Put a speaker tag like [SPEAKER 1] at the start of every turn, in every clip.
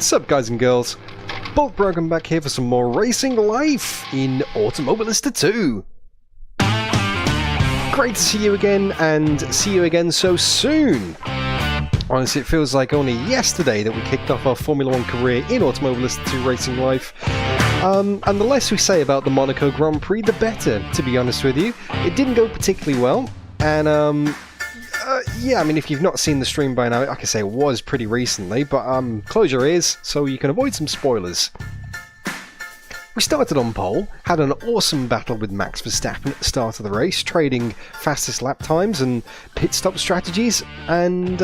[SPEAKER 1] Sup guys and girls, Brogan back here for some more racing life in Automobilista 2. Great to see you again, and see you again so soon. Honestly, it feels like only yesterday that we kicked off our Formula 1 career in Automobilista 2 racing life. And the less we say about the Monaco Grand Prix, the better, to be honest with you. It didn't go particularly well, and yeah, I mean, if you've not seen the stream by now, like I say, it was pretty recently, but close your ears so you can avoid some spoilers. We started on pole, had an awesome battle with Max Verstappen at the start of the race, trading fastest lap times and pit stop strategies, and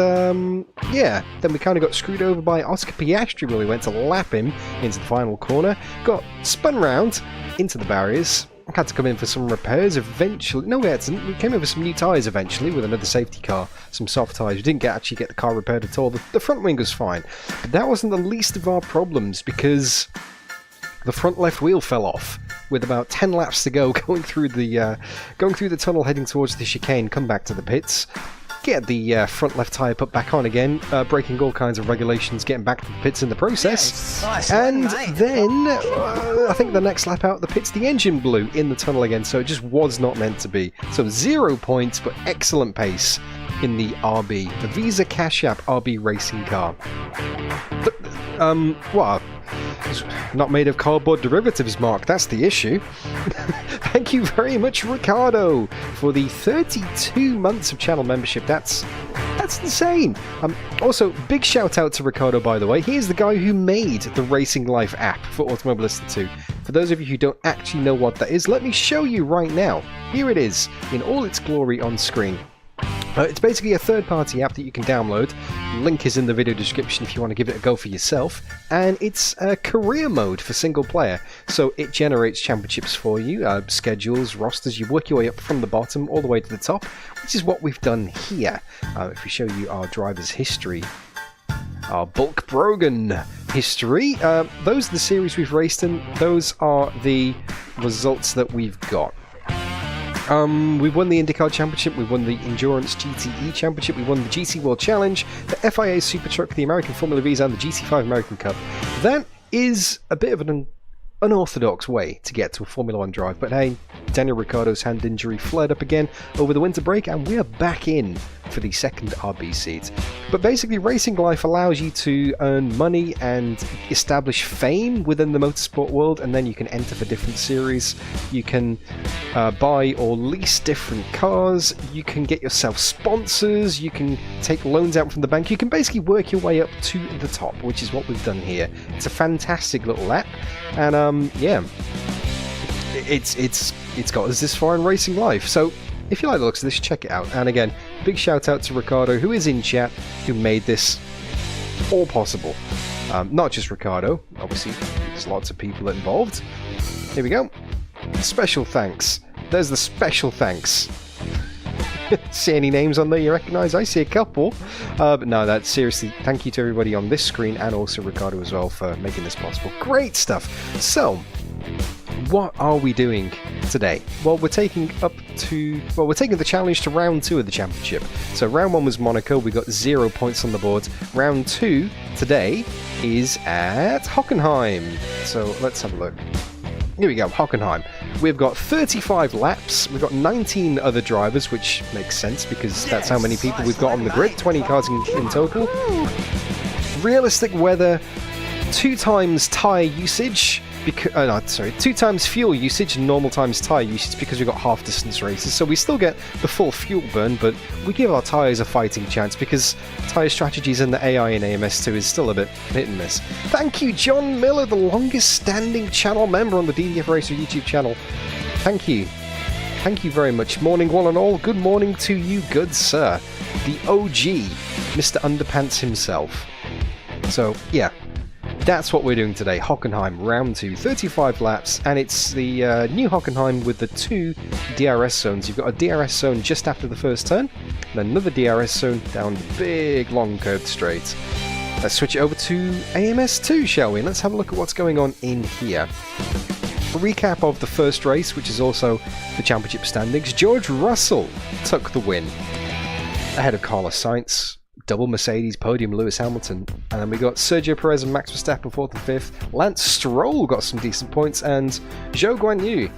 [SPEAKER 1] yeah, then we kind of got screwed over by Oscar Piastri when we went to lap him into the final corner, got spun round into the barriers, had to come in for some repairs eventually. No, we hadn't. We came over some new tyres eventually with another safety car, some soft tyres. We didn't actually get the car repaired at all. The front wing was fine, but that wasn't the least of our problems because the front left wheel fell off with about 10 laps to go, going through the tunnel heading towards the chicane. Come back to the pits, get the front left tyre put back on again, breaking all kinds of regulations, getting back to the pits in the process. Yes, nice and one, then I think the next lap out of the pits, the engine blew in the tunnel again, so it just was not meant to be. So 0 points, but excellent pace in the RB, the Visa Cash App RB racing car. What? Not made of cardboard derivatives, Mark. That's the issue. Thank you very much, Ricardo, for the 32 months of channel membership. That's insane. Also, big shout out to Ricardo, by the way. He is the guy who made the Racing Life app for Automobilista 2. For those of you who don't actually know what that is, let me show you right now. Here it is, in all its glory on screen. It's basically a third-party app that you can download. Link is in the video description if you want to give it a go for yourself. And it's a career mode for single player. So it generates championships for you, schedules, rosters. You work your way up from the bottom all the way to the top, which is what we've done here. If we show you our driver's history, our bulk Brogan history, those are the series we've raced in. Those are the results that we've got. We won the IndyCar Championship, we won the Endurance GTE Championship, we won the GT World Challenge, the FIA Super Truck, the American Formula Vs and the GT5 American Cup. That is a bit of an unorthodox way to get to a Formula 1 drive, but hey, Daniel Ricciardo's hand injury flared up again over the winter break and we are back in for the second RB seat. But basically, Racing Life allows you to earn money and establish fame within the motorsport world, and then you can enter for different series. You can buy or lease different cars, you can get yourself sponsors, you can take loans out from the bank, you can basically work your way up to the top, which is what we've done here. It's a fantastic little app, and yeah, it's got us this far in Racing Life. So if you like the looks of this, check it out. And again, big shout out to Ricardo, who is in chat, who made this all possible. Not just Ricardo, obviously, there's lots of people involved. Here we go. Special thanks. There's the special thanks. See any names on there you recognise? I see a couple. But no, that's seriously, thank you to everybody on this screen and also Ricardo as well for making this possible. Great stuff. So, what are we doing today? Well, we're taking the challenge to round 2 of the championship. So round 1 was Monaco, we got 0 points on the board. Round 2 today is at Hockenheim. So let's have a look. Here we go, Hockenheim. We've got 35 laps, we've got 19 other drivers, which makes sense because that's how many people we've got on the grid, 20 cars in total. Realistic weather, 2 times tyre usage, 2 times fuel usage and normal times tyre usage because we've got half distance races, so we still get the full fuel burn, but we give our tyres a fighting chance because tyre strategies in the AI in AMS2 is still a bit hit and miss. Thank you, John Miller, the longest standing channel member on the DDF Racer YouTube channel. Thank you. Thank you very much. Morning one and all. Good morning to you, good sir. The OG, Mr. Underpants himself. So, yeah. That's what we're doing today, Hockenheim, round 2, 35 laps, and it's the new Hockenheim with the 2 DRS zones. You've got a DRS zone just after the first turn, and another DRS zone down the big, long curved straight. Let's switch it over to AMS2, shall we? Let's have a look at what's going on in here. A recap of the first race, which is also the championship standings. George Russell took the win ahead of Carlos Sainz. double Mercedes podium, Lewis Hamilton. And then we got Sergio Perez and Max Verstappen 4th and 5th. Lance Stroll got some decent points, and Zhou Guanyu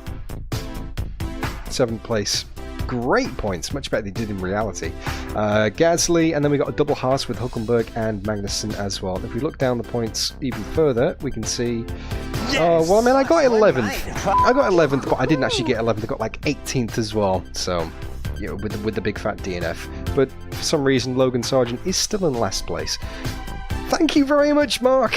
[SPEAKER 1] 7th place. Great points, much better than they did in reality. Gasly, and then we got a double Haas with Hülkenberg and Magnussen as well. If we look down the points even further, we can see. Yes! Well, I mean, I got 11th. I got 11th, but I didn't actually get 11th. I got like 18th as well. So, you know, with the big fat DNF. But for some reason, Logan Sargent is still in last place. Thank you very much, Mark.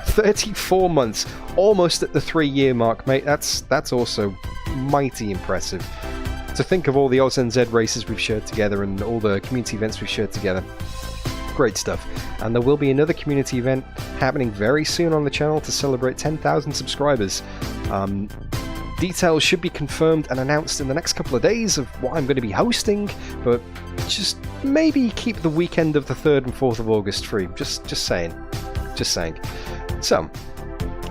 [SPEAKER 1] 34 months, almost at the 3-year mark, mate. That's also mighty impressive. To think of all the Oz and Z races we've shared together and all the community events we've shared together. Great stuff. And there will be another community event happening very soon on the channel to celebrate 10,000 subscribers. Details should be confirmed and announced in the next couple of days of what I'm going to be hosting, but just maybe keep the weekend of the 3rd and 4th of August free. Just saying. Just saying. So,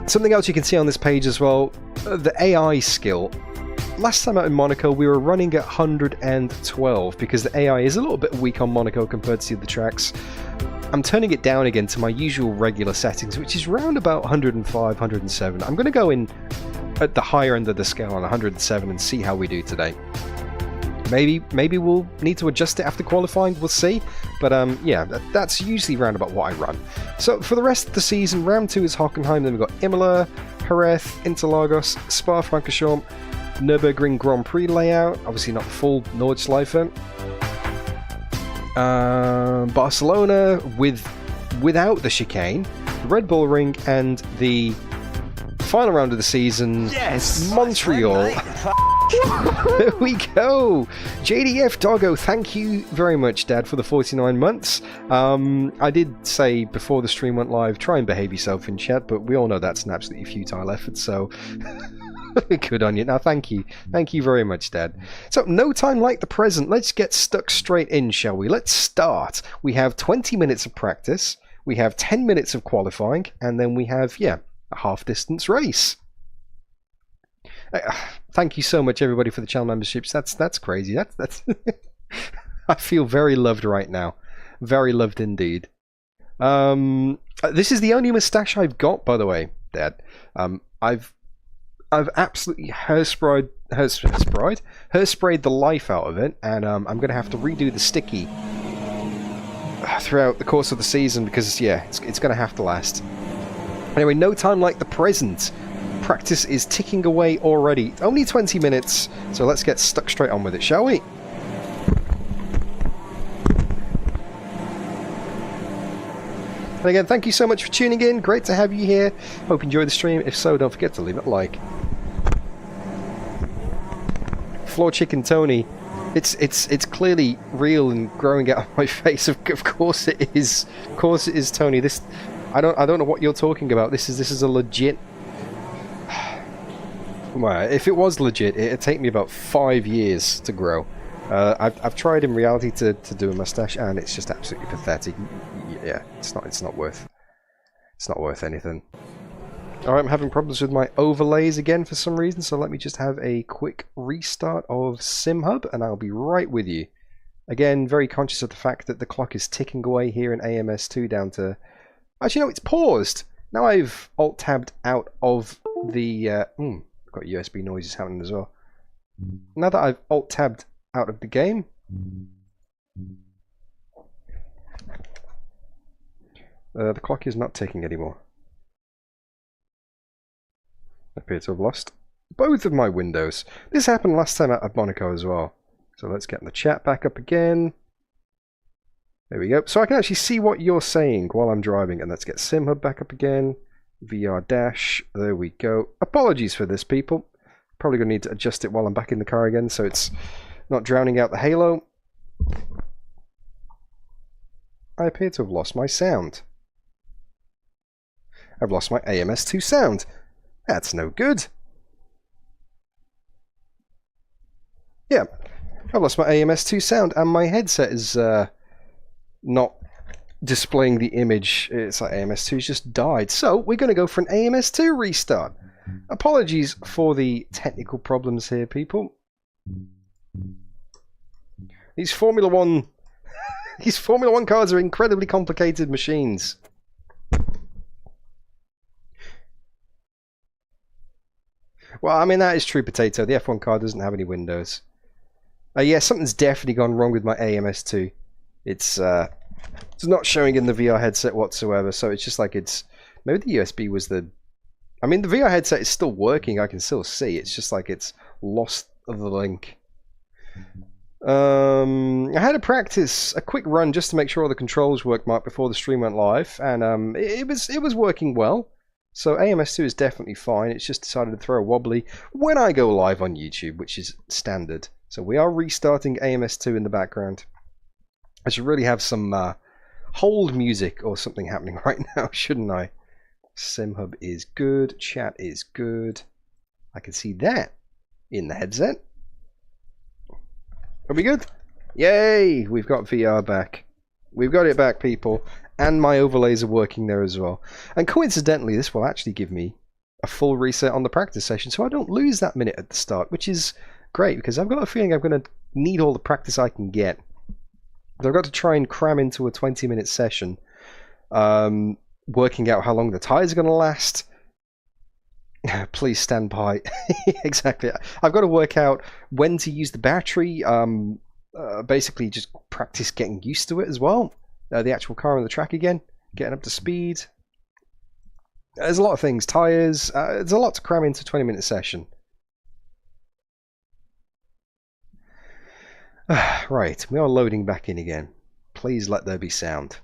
[SPEAKER 1] something else you can see on this page as well, the AI skill. Last time out in Monaco, we were running at 112 because the AI is a little bit weak on Monaco compared to the tracks. I'm turning it down again to my usual regular settings, which is around about 105, 107. I'm going to go in at the higher end of the scale on 107 and see how we do today. Maybe we'll need to adjust it after qualifying, we'll see. But yeah, that's usually around about what I run. So for the rest of the season, round 2 is Hockenheim, then we've got Imola, Jerez, Interlagos, Spa-Francorchamps, Nürburgring Grand Prix layout, obviously not the full Nordschleife. Barcelona without the chicane, Red Bull Ring, and the final round of the season, yes, Montreal. There we go. JDF Doggo, thank you very much, Dad, for the 49 months. I did say before the stream went live, try and behave yourself in chat, but we all know that's an absolutely futile effort, so good on you. Now, thank you. Thank you very much, Dad. So, no time like the present. Let's get stuck straight in, shall we? Let's start. We have 20 minutes of practice. We have 10 minutes of qualifying. And then we have, yeah, a half-distance race. Thank you so much, everybody, for the channel memberships. That's crazy. That's I feel very loved right now. Very loved indeed. This is the only moustache I've got, by the way, Dad. I've absolutely hairsprayed the life out of it, and I'm going to have to redo the sticky throughout the course of the season because, yeah, it's going to have to last. Anyway, no time like the present. Practice is ticking away already. Only 20 minutes, so let's get stuck straight on with it, shall we? And again, thank you so much for tuning in. Great to have you here. Hope you enjoyed the stream. If so, don't forget to leave it a like. Floor Chicken Tony, it's clearly real and growing out of my face. Of course it is. Of course it is, Tony. This, I don't know what you're talking about. This is a legit. Well, if it was legit, it'd take me about 5 years to grow. I've tried in reality to do a mustache, and it's just absolutely pathetic. Yeah, it's not worth anything. Alright, I'm having problems with my overlays again for some reason, so let me just have a quick restart of SimHub, and I'll be right with you. Again, very conscious of the fact that the clock is ticking away here in AMS2 down to... Actually, no, it's paused! Now I've alt-tabbed out of the... I've got USB noises happening as well. Now that I've alt-tabbed out of the game... the clock is not ticking anymore. I appear to have lost both of my windows. This happened last time out of Monaco as well. So let's get the chat back up again. There we go. So I can actually see what you're saying while I'm driving. And let's get SimHub back up again. VR dash. There we go. Apologies for this, people. Probably going to need to adjust it while I'm back in the car again so it's not drowning out the halo. I appear to have lost my sound. I've lost my AMS2 sound. That's no good. Yeah, I've lost my AMS2 sound and my headset is not displaying the image. It's like AMS2's just died. So we're going to go for an AMS2 restart. Apologies for the technical problems here, people. These Formula 1 These Formula 1 cars are incredibly complicated machines. Well, I mean, that is true, Potato. The F1 car doesn't have any windows. Yeah, something's definitely gone wrong with my AMS2. It's not showing in the VR headset whatsoever, so it's just like it's... Maybe the USB was the... I mean, the VR headset is still working, I can still see. It's just like it's lost the link. I had to practice a quick run just to make sure all the controls worked, Mark, before the stream went live, and it was working well. So AMS2 is definitely fine. It's just decided to throw a wobbly when I go live on YouTube, which is standard. So we are restarting AMS2 in the background. I should really have some hold music or something happening right now, shouldn't I? SimHub is good. Chat is good. I can see that in the headset. Are we good? Yay! We've got VR back. We've got it back, people. And my overlays are working there as well. And coincidentally, this will actually give me a full reset on the practice session, so I don't lose that minute at the start, which is great, because I've got a feeling I'm going to need all the practice I can get. So I've got to try and cram into a 20-minute session, working out how long the tyres are going to last. Please stand by. Exactly. I've got to work out when to use the battery, basically just practice getting used to it as well. The actual car on the track again, getting up to speed. There's a lot of things. Tyres, there's a lot to cram into a 20-minute session. Right, we are loading back in again. Please let there be sound.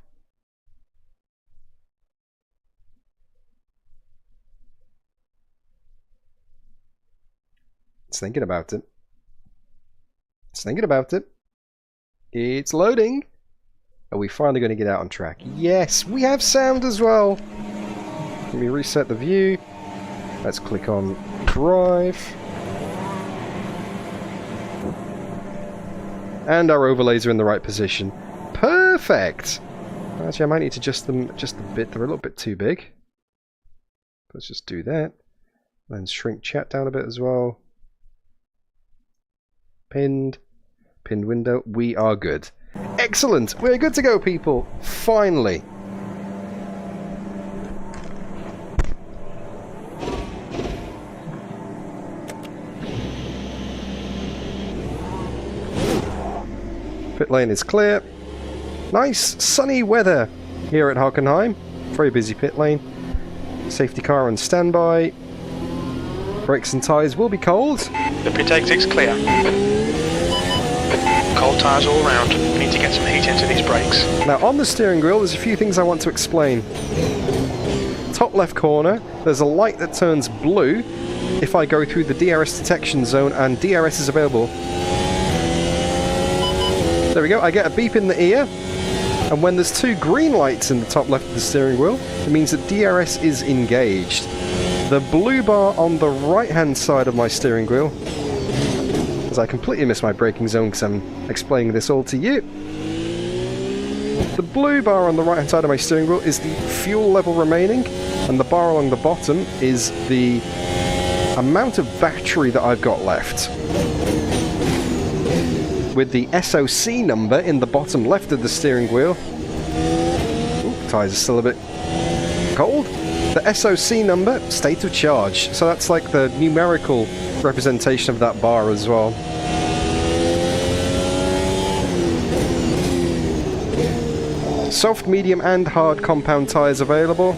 [SPEAKER 1] It's thinking about it. It's thinking about it. It's loading. Are we finally going to get out on track? Yes, we have sound as well. Let me reset the view. Let's click on drive. And our overlays are in the right position. Perfect! Actually, I might need to adjust them just a bit. They're a little bit too big. Let's just do that. Then shrink chat down a bit as well. Pinned window. We are good. Excellent! We're good to go, people! Finally! Pit lane is clear. Nice sunny weather here at Hockenheim. Very busy pit lane. Safety car on standby. Brakes and tyres will be cold.
[SPEAKER 2] The pit exit's clear. Cold tyres all round. We need to get some heat into these brakes.
[SPEAKER 1] Now on the steering wheel there's a few things I want to explain. Top left corner, there's a light that turns blue if I go through the DRS detection zone, and DRS is available. There we go, I get a beep in the ear, and when there's two green lights in the top left of the steering wheel, it means that DRS is engaged. The blue bar on the right hand side of my steering wheel, as I completely missed my braking zone because I'm explaining this all to you. The blue bar on the right hand side of my steering wheel is the fuel level remaining, and the bar along the bottom is the amount of battery that I've got left. With the SOC number in the bottom left of the steering wheel. Ooh, tyres are still a bit cold. The SOC number, state of charge. So that's like the numerical representation of that bar as well. Soft, medium and hard compound tyres available.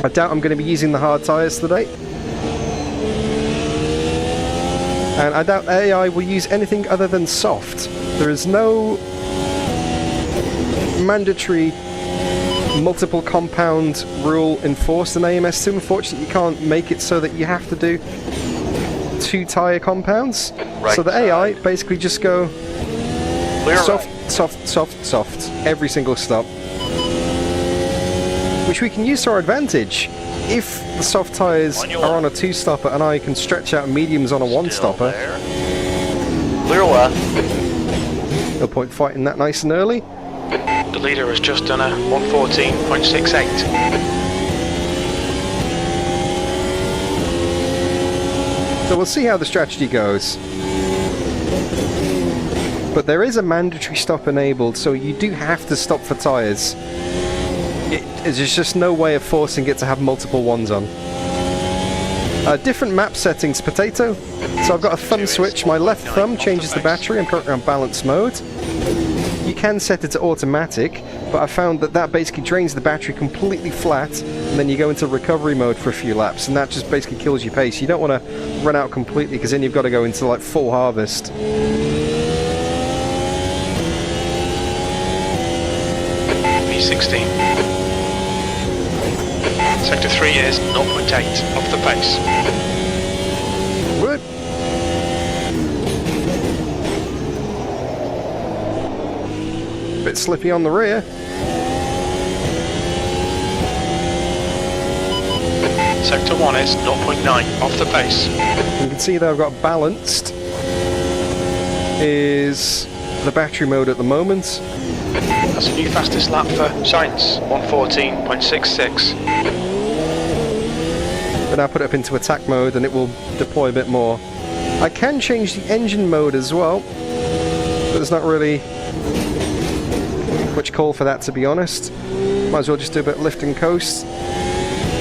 [SPEAKER 1] I doubt I'm going to be using the hard tyres today. And I doubt AI will use anything other than soft. There is no mandatory multiple compound rule enforced in AMS2. Unfortunately, you can't make it so that you have to do 2 tyre compounds.
[SPEAKER 2] Right,
[SPEAKER 1] so the AI basically just go soft,
[SPEAKER 2] right.
[SPEAKER 1] soft, soft, soft, every single stop. Which we can use to our advantage. If the soft tyres are on a 2-stopper and I can stretch out mediums on a 1-stopper,
[SPEAKER 2] Clear left.
[SPEAKER 1] no point fighting that nice and early.
[SPEAKER 2] The leader has just done a 114.68.
[SPEAKER 1] So we'll see how the strategy goes. but there is a mandatory stop enabled, so you do have to stop for tyres. There's just no way of forcing it to have multiple ones on. Different map settings, Potato. So I've got a thumb switch. My left thumb changes the battery. I'm currently on balance mode. You can set it to automatic, but I found that that basically drains the battery completely flat, and then you go into recovery mode for a few laps, and that just basically kills your pace. You don't want to run out completely, because then you've got to go into like full harvest.
[SPEAKER 2] P16. Sector 3 is 0.8 off the pace.
[SPEAKER 1] Good. Bit slippy on the rear.
[SPEAKER 2] Sector 1 is 0.9 off the pace.
[SPEAKER 1] You can see that I've got balanced is the battery mode at the moment.
[SPEAKER 2] That's a new fastest lap for Science, 114.66.
[SPEAKER 1] But now put it up into attack mode and it will deploy a bit more. I can change the engine mode as well, but there's not really much call for that, to be honest. Might as well just do a bit of lift and coast.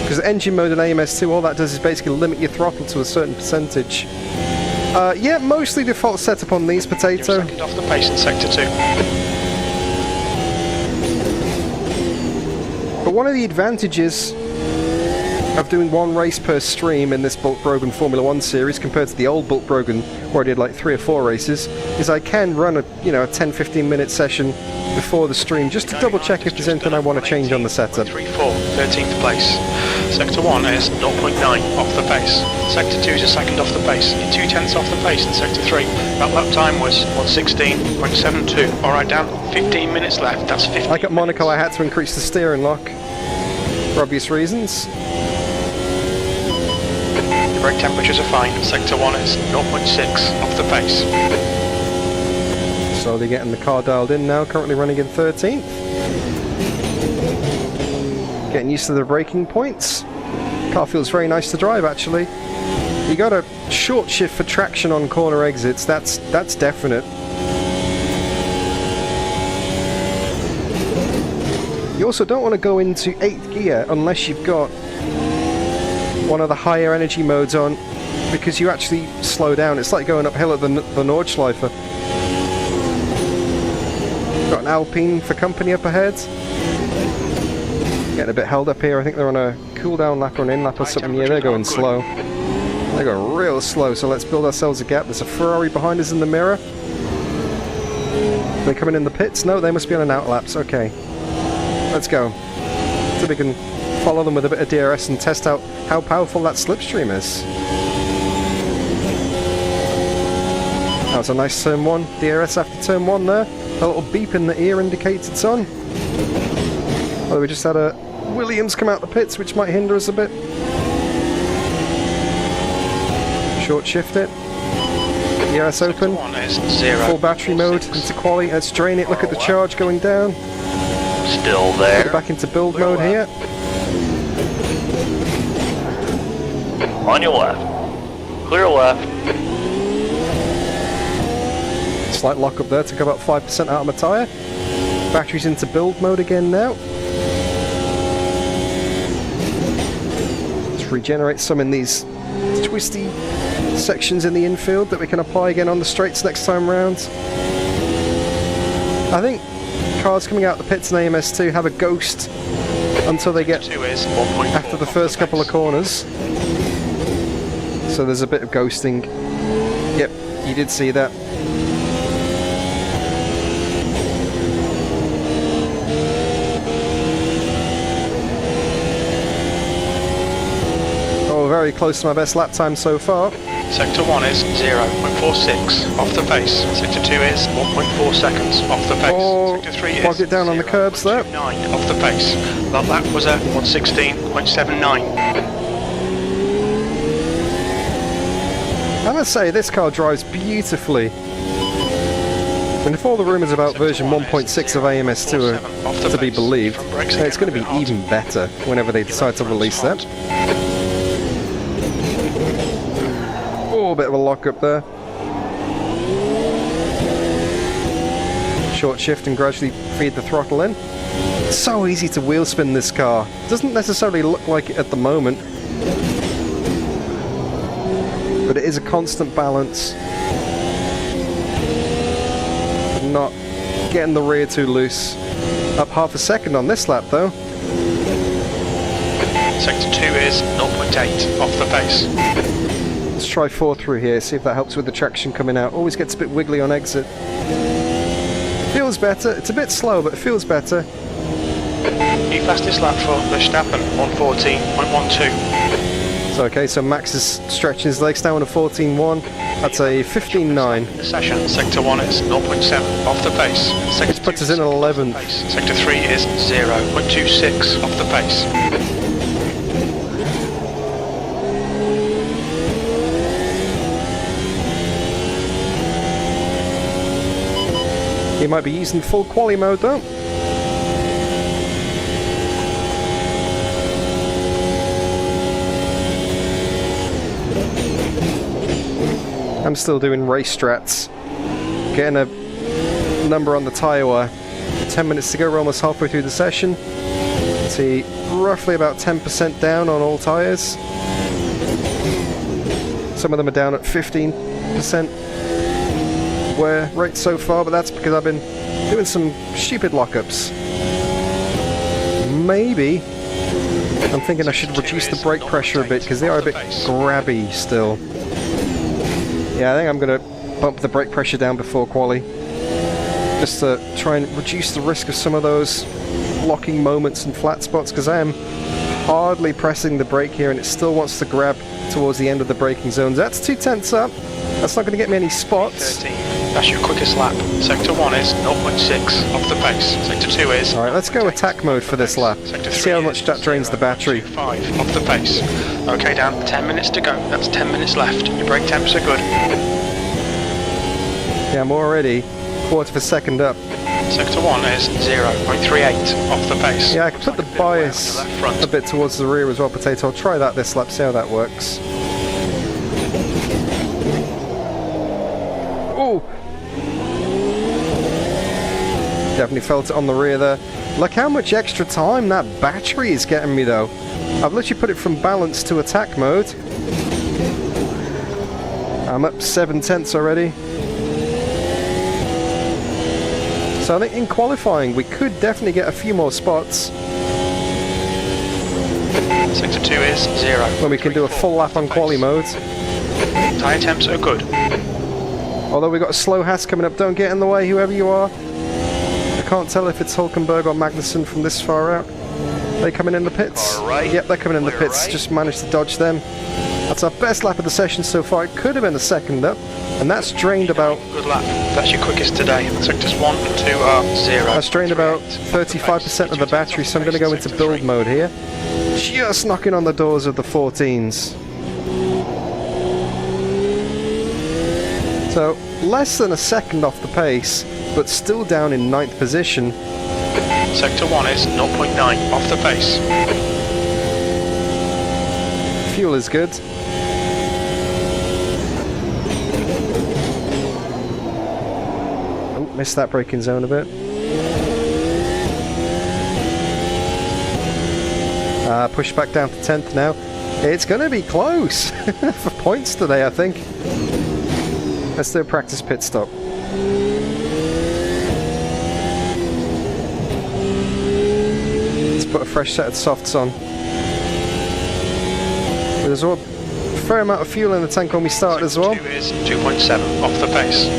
[SPEAKER 1] Because engine mode in AMS2, all that does is basically limit your throttle to a certain percentage. Yeah, mostly default setup on these, Potato.
[SPEAKER 2] You're second off the pace in Sector 2.
[SPEAKER 1] But one of the advantages of doing one race per stream in this Bulk Brogan Formula 1 series compared to the old Bulk Brogan where I did like 3 or 4 races is I can run a 10-15 minute session before the stream just to double check if there's anything I want to change on the setup.
[SPEAKER 2] 3-4, 13th place. Sector 1 is 0.9 off the pace. Sector 2 is a second off the pace. You're 2/10 off the pace in Sector 3. That lap time was 1:16.72. Alright Dan, 15 minutes left, that's 15.
[SPEAKER 1] Like at Monaco I had to increase the steering lock for obvious reasons.
[SPEAKER 2] The brake temperatures are fine. Sector 1 is 0.6 off the pace.
[SPEAKER 1] Slowly getting the car dialed in now, currently running in 13th. Getting used to the braking points. Car feels very nice to drive actually. You got a short shift for traction on corner exits, that's definite. You also don't want to go into 8th gear unless you've got one of the higher energy modes on, because you actually slow down. It's like going uphill at the Nordschleife. Got an Alpine for company up ahead. Getting a bit held up here. I think they're on a cooldown lap or an in lap or something. Yeah, they're going slow. They're going real slow, so let's build ourselves a gap. There's a Ferrari behind us in the mirror. They're coming in the pits? No, they must be on an outlaps. Okay. Let's go. So we can follow them with a bit of DRS and test out how powerful that slipstream is. That was a nice turn 1. DRS after turn 1 there. A little beep in the ear indicates it's on. Although we just had a Williams come out the pits, which might hinder us a bit. Short shift it. DRS open. Full battery mode into quali. Let's drain it. Look at the charge going down.
[SPEAKER 3] Still there.
[SPEAKER 1] Put it back into build mode here.
[SPEAKER 3] On your left. Clear left.
[SPEAKER 1] Slight lock up there, took about 5% out of my tyre. Battery's into build mode again now. Let's regenerate some in these twisty sections in the infield that we can apply again on the straights next time round. I think cars coming out the pits in AMS2 have a ghost until they get after the first couple of corners. So there's a bit of ghosting. Yep, you did see that. Oh, very close to my best lap time so far.
[SPEAKER 2] Sector 1 is 0.46 off the pace. Sector 2 is 1.4 seconds off the pace.
[SPEAKER 1] Oh,
[SPEAKER 2] Sector 3 is
[SPEAKER 1] plug it down on the curbs there.
[SPEAKER 2] 9 off the pace. That lap was a 1:16.79.
[SPEAKER 1] I must say, this car drives beautifully. And if all the rumours about version 1.6 of AMS2 are to be believed, it's going to be even better whenever they decide to release that. Oh, a bit of a lock up there. short shift and gradually feed the throttle in. It's so easy to wheel spin this car. Doesn't necessarily look like it at the moment, but it is a constant balance. Not getting the rear too loose. Up half a second on this lap though.
[SPEAKER 2] Sector 2 is 0.8 off the pace.
[SPEAKER 1] Let's try 4 through here, see if that helps with the traction coming out. Always gets a bit wiggly on exit. Feels better. It's a bit slow, but it feels better.
[SPEAKER 2] The fastest lap for Verstappen, 1:14.12.
[SPEAKER 1] So okay, so Max is stretching his legs down on a 14.1. That's a 15.9.
[SPEAKER 2] The session, Sector 1 is 0.7 off the pace. Sector
[SPEAKER 1] Which puts us in at 11th.
[SPEAKER 2] Sector 3 is 0.26 off the pace.
[SPEAKER 1] He might be using full quali mode though. I'm still doing race strats. Getting a number on the tyre wire. 10 minutes to go, we're almost halfway through the session. See, roughly about 10% down on all tyres. Some of them are down at 15% wear rate so far, but that's because I've been doing some stupid lockups. Maybe I'm thinking I should reduce the brake pressure a bit because they are a bit grabby still. Yeah, I think I'm going to bump the brake pressure down before quali, just to try and reduce the risk of some of those locking moments and flat spots, because I am hardly pressing the brake here and it still wants to grab towards the end of the braking zones. That's 2/10 up. That's not going to get me any spots.
[SPEAKER 2] 13. That's your quickest lap. Sector 1 is 0.6 off the pace. Sector 2 is...
[SPEAKER 1] Alright, let's go attack mode for this lap. See how much that drains the battery.
[SPEAKER 2] 5 off the pace. Okay, Dan, 10 minutes to go. That's 10 minutes left. Your brake temps are good.
[SPEAKER 1] Yeah, I'm already quarter of a second up.
[SPEAKER 2] Sector 1 is 0.38 off the pace.
[SPEAKER 1] Yeah, I can put the bias a bit towards the rear as well, Potato. I'll try that this lap, see how that works. Oh! Definitely felt it on the rear there. Look how much extra time that battery is getting me though. I've literally put it from balance to attack mode. I'm up 7/10 already. So I think in qualifying we could definitely get a few more spots.
[SPEAKER 2] Sector 2 is 0.
[SPEAKER 1] When we can do a full lap on quali mode.
[SPEAKER 2] Tyre temps are good.
[SPEAKER 1] Although we've got a slow Haas coming up, don't get in the way whoever you are. I can't tell if it's Hockenheim or Magnussen from this far out. They coming in the pits?
[SPEAKER 3] Right.
[SPEAKER 1] Yep, they're coming in the pits.
[SPEAKER 3] Right.
[SPEAKER 1] Just managed to dodge them. That's our best lap of the session so far. It could have been a second up, and that's drained about...
[SPEAKER 2] Good lap. That's your quickest today. Sectors 1 and 2 are 0.
[SPEAKER 1] That's drained about 35% of the battery, so I'm going to go into build mode here. Just knocking on the doors of the 14s. So, less than a second off the pace, but still down in 9th position.
[SPEAKER 2] Sector 1 is 0.9 off the pace.
[SPEAKER 1] Fuel is good. Oh, missed that braking zone a bit. Push back down to 10th now. It's going to be close for points today, I think. Let's do a practice pit stop. Let's put a fresh set of softs on. There's a fair amount of fuel in the tank when we start as well.
[SPEAKER 2] 2 is 2.7 off the pace.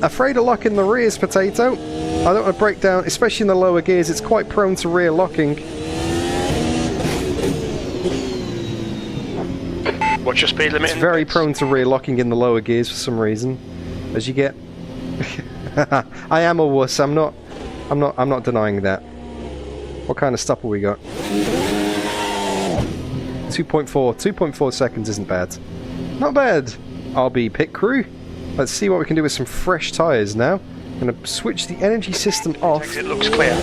[SPEAKER 1] Afraid of locking the rears, Potato. I don't want to break down, especially in the lower gears, it's quite prone to rear locking.
[SPEAKER 2] What's your speed limit?
[SPEAKER 1] It's very prone to rear locking in the lower gears for some reason. As you get... I am a wuss, I'm not denying that. What kind of stopper we got? 2.4 seconds isn't bad. Not bad. RB pit crew. Let's see what we can do with some fresh tyres now. I'm going to switch the energy system off.
[SPEAKER 2] It looks clear.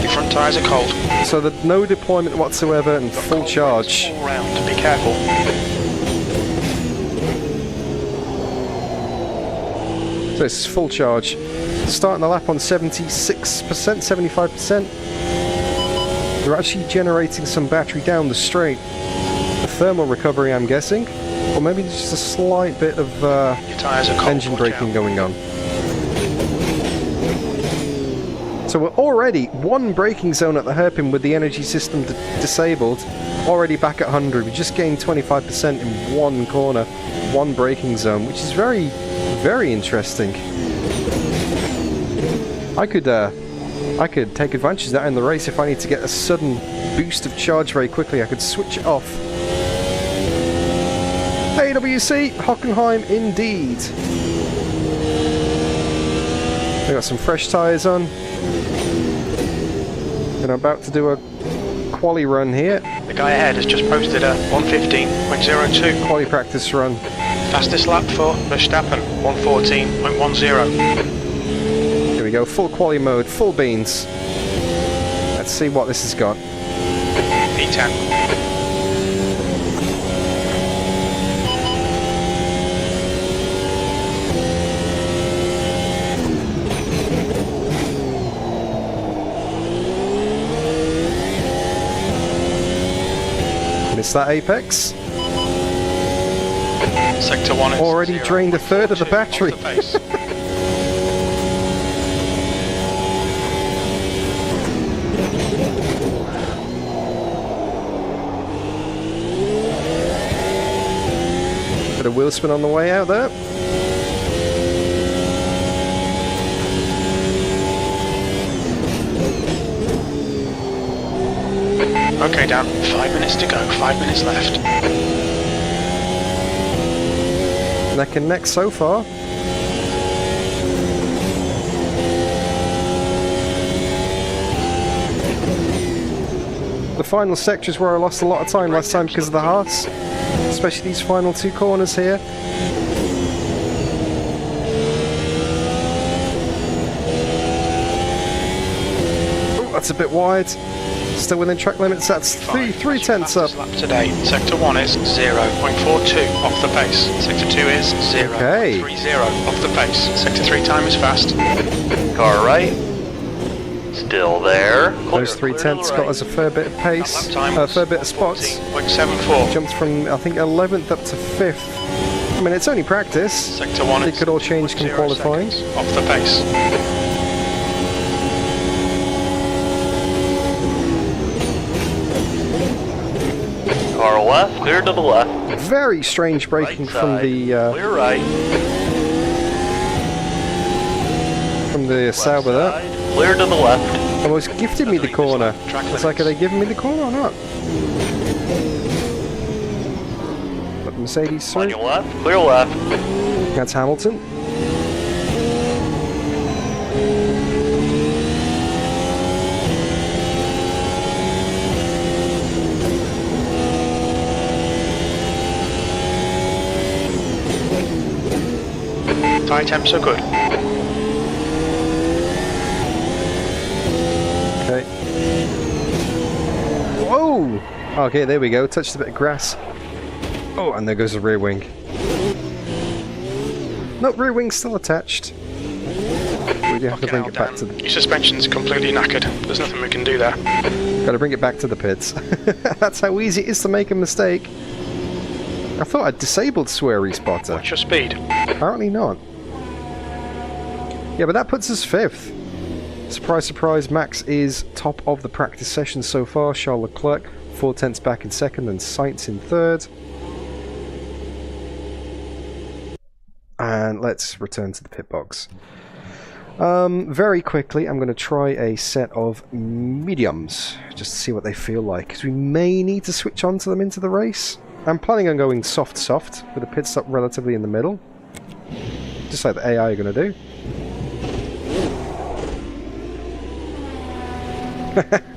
[SPEAKER 2] Your front Front tyres are cold.
[SPEAKER 1] So that no deployment whatsoever and full charge.
[SPEAKER 2] All round, be careful.
[SPEAKER 1] So this is full charge. Starting the lap on 76%, 75%. They're actually generating some battery down the straight. A thermal recovery, I'm guessing. Or maybe just a slight bit of
[SPEAKER 2] Your tyres are cold.
[SPEAKER 1] engine
[SPEAKER 2] watch
[SPEAKER 1] braking
[SPEAKER 2] out.
[SPEAKER 1] going on. So we're already one braking zone at the hairpin with the energy system disabled. Already back at 100. We just gained 25% in one corner, one braking zone, which is very, very interesting. I could take advantage of that in the race if I need to get a sudden boost of charge very quickly. I could switch it off. AWC, Hockenheim indeed. We got some fresh tyres on. And I'm about to do a quali run here.
[SPEAKER 2] The guy ahead has just posted a 115.02.
[SPEAKER 1] Quali practice run.
[SPEAKER 2] Fastest lap for Verstappen, 114.10.
[SPEAKER 1] Here we go, full quali mode, full beans. Let's see what this has got.
[SPEAKER 2] P10.
[SPEAKER 1] Missed that apex.
[SPEAKER 2] Sector 1 is
[SPEAKER 1] Already drained a third of the
[SPEAKER 2] 0.42
[SPEAKER 1] battery.
[SPEAKER 2] off the pace.
[SPEAKER 1] Bit of wheel spin on the way out there.
[SPEAKER 2] Okay, Dan, 5 minutes to go, 5 minutes left.
[SPEAKER 1] Neck and neck so far. The final sector is where I lost a lot of time last time because of the hearts. Especially these final two corners here. Oh, that's a bit wide. Still within track limits, that's three tenths up.
[SPEAKER 2] Lap today. Sector 1 is 0.42 off the pace. Sector 2 is 0.30 off the pace. Sector 3 time is fast.
[SPEAKER 3] Car right. Still there.
[SPEAKER 1] Those 3 tenths got us a fair bit of pace,
[SPEAKER 2] Lap time
[SPEAKER 1] a
[SPEAKER 2] was
[SPEAKER 1] fair bit of spots.
[SPEAKER 2] 14.74.
[SPEAKER 1] Jumped from, I think, 11th up to 5th. I mean, it's only practice.
[SPEAKER 2] Sector 1
[SPEAKER 1] It
[SPEAKER 2] is
[SPEAKER 1] could all change come
[SPEAKER 2] 0
[SPEAKER 1] qualifying.
[SPEAKER 2] seconds off the pace.
[SPEAKER 3] Car left. Clear to the left.
[SPEAKER 1] Very strange braking
[SPEAKER 3] Right
[SPEAKER 1] from
[SPEAKER 3] side.
[SPEAKER 1] the
[SPEAKER 3] Clear right.
[SPEAKER 1] Sauber there.
[SPEAKER 3] Left side. Clear to the left.
[SPEAKER 1] Almost gifted me the corner. It's like, are they giving me the corner or not? But Mercedes,
[SPEAKER 3] On
[SPEAKER 1] sorry.
[SPEAKER 3] your left. Clear left.
[SPEAKER 1] That's Hamilton.
[SPEAKER 2] Tyre temps are good.
[SPEAKER 1] Okay. Whoa! Okay, there we go. Touched a bit of grass. Oh, and there goes the rear wing. Nope, rear wing's still attached. We do have to bring it back to the...
[SPEAKER 2] Your suspension's completely knackered. There's nothing we can do there.
[SPEAKER 1] Gotta bring it back to the pits. That's how easy it is to make a mistake. I thought I'd disabled Sweary Spotter.
[SPEAKER 2] What's your speed?
[SPEAKER 1] Apparently not. Yeah, but that puts us 5th. Surprise, surprise, Max is top of the practice session so far. Charles Leclerc, 4 tenths back in 2nd, and Sainz in 3rd. And let's return to the pit box. Very quickly, I'm going to try a set of mediums, just to see what they feel like, because we may need to switch on to them into the race. I'm planning on going soft, with a pit stop relatively in the middle, just like the AI are going to do.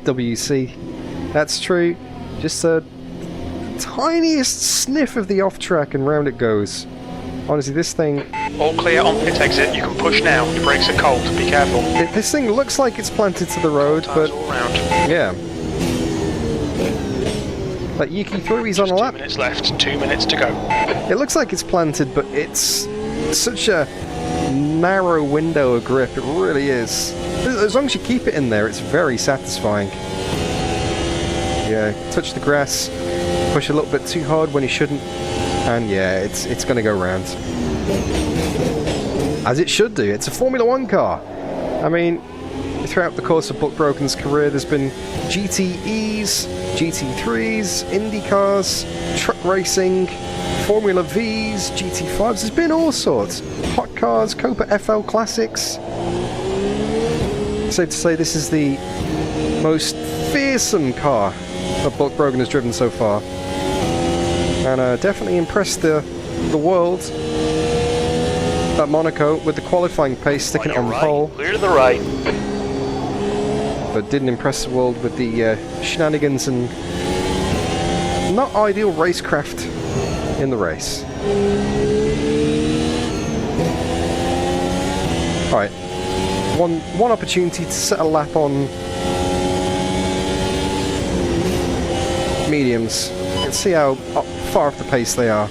[SPEAKER 1] WC, that's true. Just a tiniest sniff of the off track and round it goes. Honestly, this thing...
[SPEAKER 2] All clear on pit exit. You can push now. Your brakes are cold. Be careful.
[SPEAKER 1] This thing looks like it's planted to the road, but...
[SPEAKER 2] All round.
[SPEAKER 1] Yeah. Like Yuki through, he's on a lap.
[SPEAKER 2] 2 minutes left. 2 minutes to go.
[SPEAKER 1] It looks like it's planted, but it's such a narrow window of grip. It really is. As long as you keep it in there, it's very satisfying. Yeah, touch the grass, push a little bit too hard when you shouldn't, and yeah, it's going to go round. As it should do. It's a Formula 1 car. I mean, throughout the course of Brogan's career, there's been GTEs, GT3s, Indy cars, truck racing, Formula Vs, GT5s. There's been all sorts. Hot cars, Copa FL Classics. Safe to say this is the most fearsome car that Brogan has driven so far. And definitely impressed the world at Monaco with the qualifying pace, sticking it on the pole.
[SPEAKER 3] Clear to the right.
[SPEAKER 1] But didn't impress the world with the shenanigans and not ideal racecraft in the race. Alright, one opportunity to set a lap on mediums and see how far off the pace they are.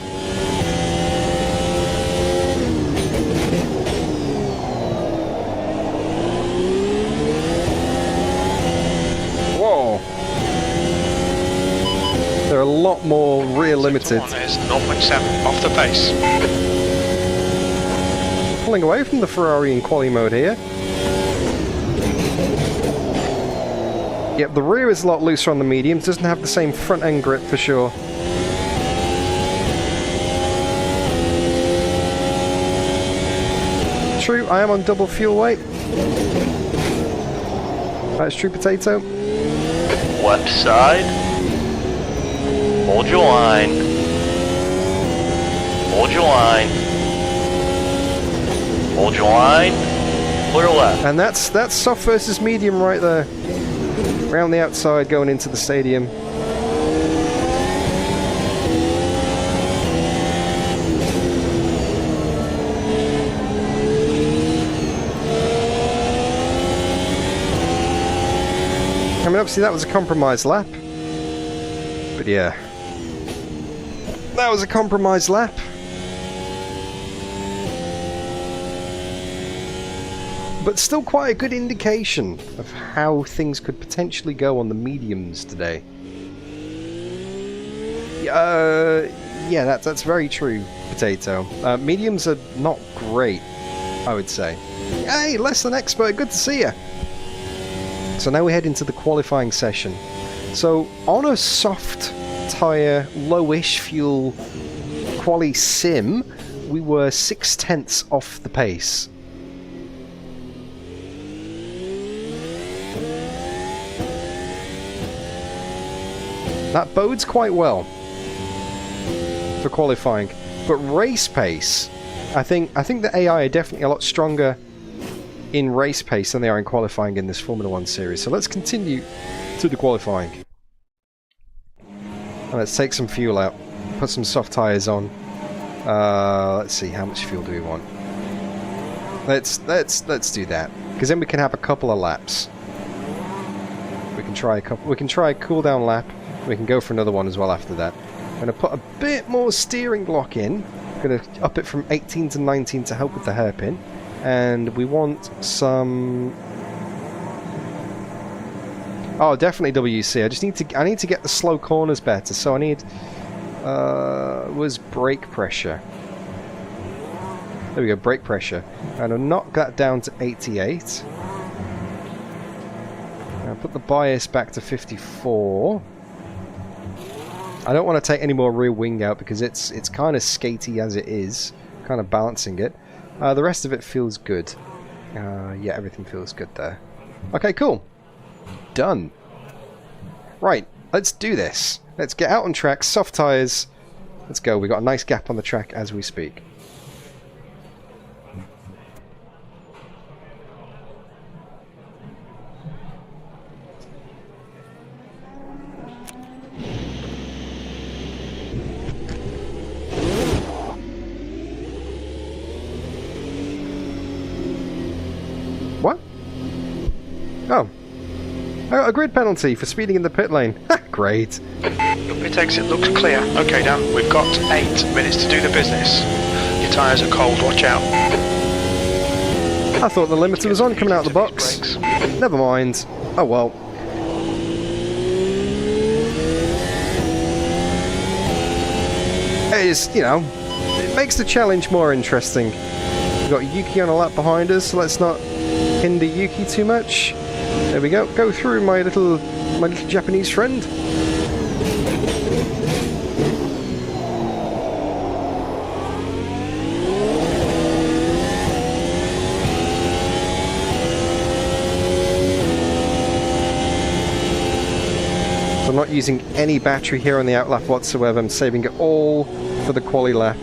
[SPEAKER 1] They're a lot more rear limited.
[SPEAKER 2] Sector 1 is 0.7 off the pace.
[SPEAKER 1] Pulling away from the Ferrari in quali mode here. Yep, the rear is a lot looser on the mediums, doesn't have the same front end grip for sure. True, I am on double fuel weight. That's true, Potato.
[SPEAKER 3] Left side. Hold your line. Hold your line. Hold your line. Clear left.
[SPEAKER 1] And that's soft versus medium right there. Around the outside going into the stadium. I mean, obviously that was a compromised lap. But yeah. That was a compromised lap. But still quite a good indication of how things could potentially go on the mediums today. Yeah, that's very true, Potato. Mediums are not great, I would say. Hey, less than expert, good to see you. So now we head into the qualifying session. So on a soft tyre, lowish fuel quali sim, we were 0.6 off the pace. That bodes quite well for qualifying, but race pace, I think the AI are definitely a lot stronger in race pace than they are in qualifying in this Formula 1 series. So let's continue to the qualifying. And let's take some fuel out, put some soft tyres on. Let's see, how much fuel do we want? Let's do that, because then we can have a couple of laps. We can try a cooldown lap. We can go for another one as well after that. I'm going to put a bit more steering block in. I'm going to up it from 18 to 19 to help with the hairpin. And we want some... Oh, definitely WC. I need to get the slow corners better. So I need... was brake pressure. There we go, brake pressure. And I'll knock that down to 88. I'll put the bias back to 54. I don't want to take any more rear wing out because it's kind of skatey as it is. Kind of balancing it. The rest of it feels good. Yeah, everything feels good there. Okay, cool. Done. Right, let's do this. Let's get out on track, soft tyres. Let's go. We've got a nice gap on the track as we speak. What? Oh. Oh, a grid penalty for speeding in the pit lane. Great.
[SPEAKER 2] Your pit exit looks clear. Okay, Dan, we've got 8 minutes to do the business. Your tyres are cold, watch out.
[SPEAKER 1] I thought the limiter was on coming out of the box.
[SPEAKER 2] Brakes.
[SPEAKER 1] Never mind. Oh well. It is, you know, it makes the challenge more interesting. We've got Yuki on a lap behind us, so let's not hinder Yuki too much. There we go. Go through, my little Japanese friend. I'm not using any battery here on the outlap whatsoever. I'm saving it all for the quali lap.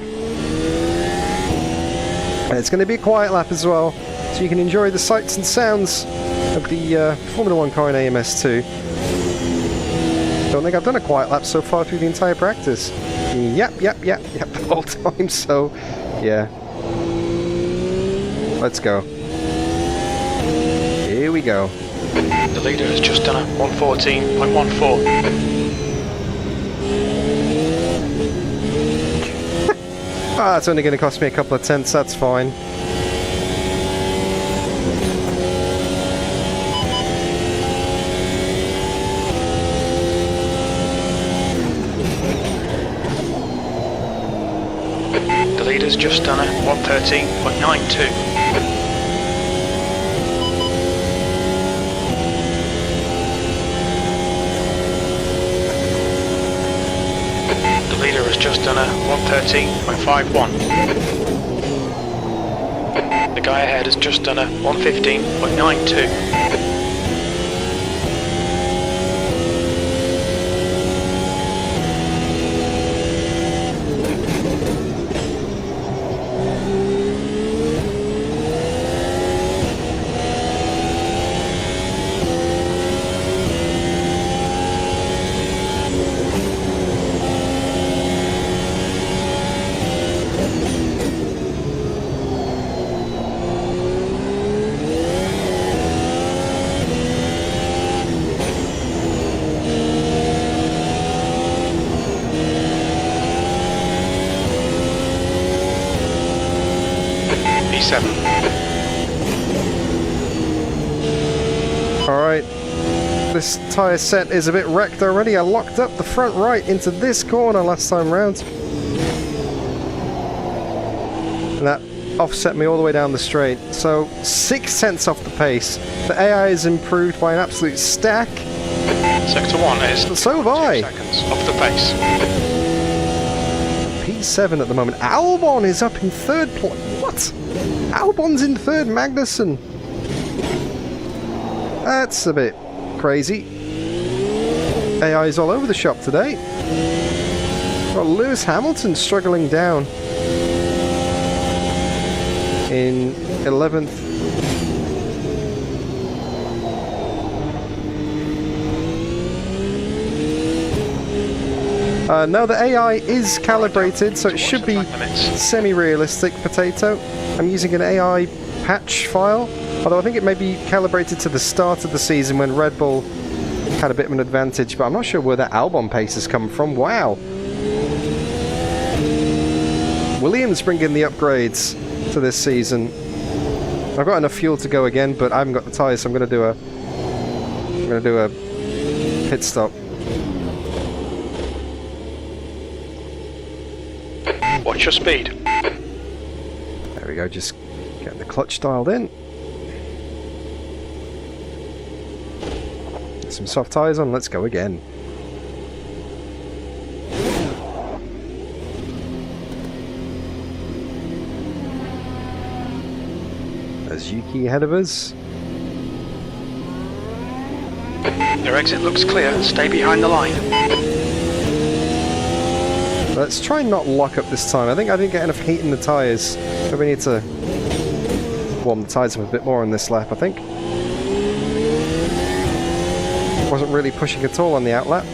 [SPEAKER 1] And it's going to be a quiet lap as well, so you can enjoy the sights and sounds of the Formula 1 car in AMS2. Don't think I've done a quiet lap so far through the entire practice. Yep, the whole time, so yeah. Let's go. Here we go.
[SPEAKER 2] The leader has just done a 114.14.
[SPEAKER 1] It's only going to cost me a couple of tenths, that's fine.
[SPEAKER 2] The leader's just done a 113.92. The leader has just done a 113.51. The guy ahead has just done a 115.92. P7.
[SPEAKER 1] Alright, this tyre set is a bit wrecked already. I locked up the front right into this corner last time round. And that offset me all the way down the straight. So 6 tenths off the pace. The AI is improved by an absolute stack.
[SPEAKER 2] Sector 1 is
[SPEAKER 1] But so have I.
[SPEAKER 2] 2 seconds off the pace.
[SPEAKER 1] P7 at the moment. Albon is up in third place. What? Albon's in third, Magnussen. That's a bit crazy. AI's all over the shop today. Got Lewis Hamilton struggling down in 11th. No, the AI is calibrated, so it should be semi-realistic, Potato. I'm using an AI patch file, although I think it may be calibrated to the start of the season when Red Bull had a bit of an advantage, but I'm not sure where that Albon pace has come from. Wow. Williams bringing the upgrades to this season. I've got enough fuel to go again, but I haven't got the tyres, so I'm going to do a pit stop.
[SPEAKER 2] Watch your speed.
[SPEAKER 1] There we go, just getting the clutch dialed in. Get some soft tyres on, let's go again. There's Yuki ahead of us.
[SPEAKER 2] Your exit looks clear. Stay behind the line.
[SPEAKER 1] Let's try and not lock up this time. I think I didn't get enough heat in the tyres. So we need to warm the tyres up a bit more on this lap, I think. Wasn't really pushing at all on the outlap.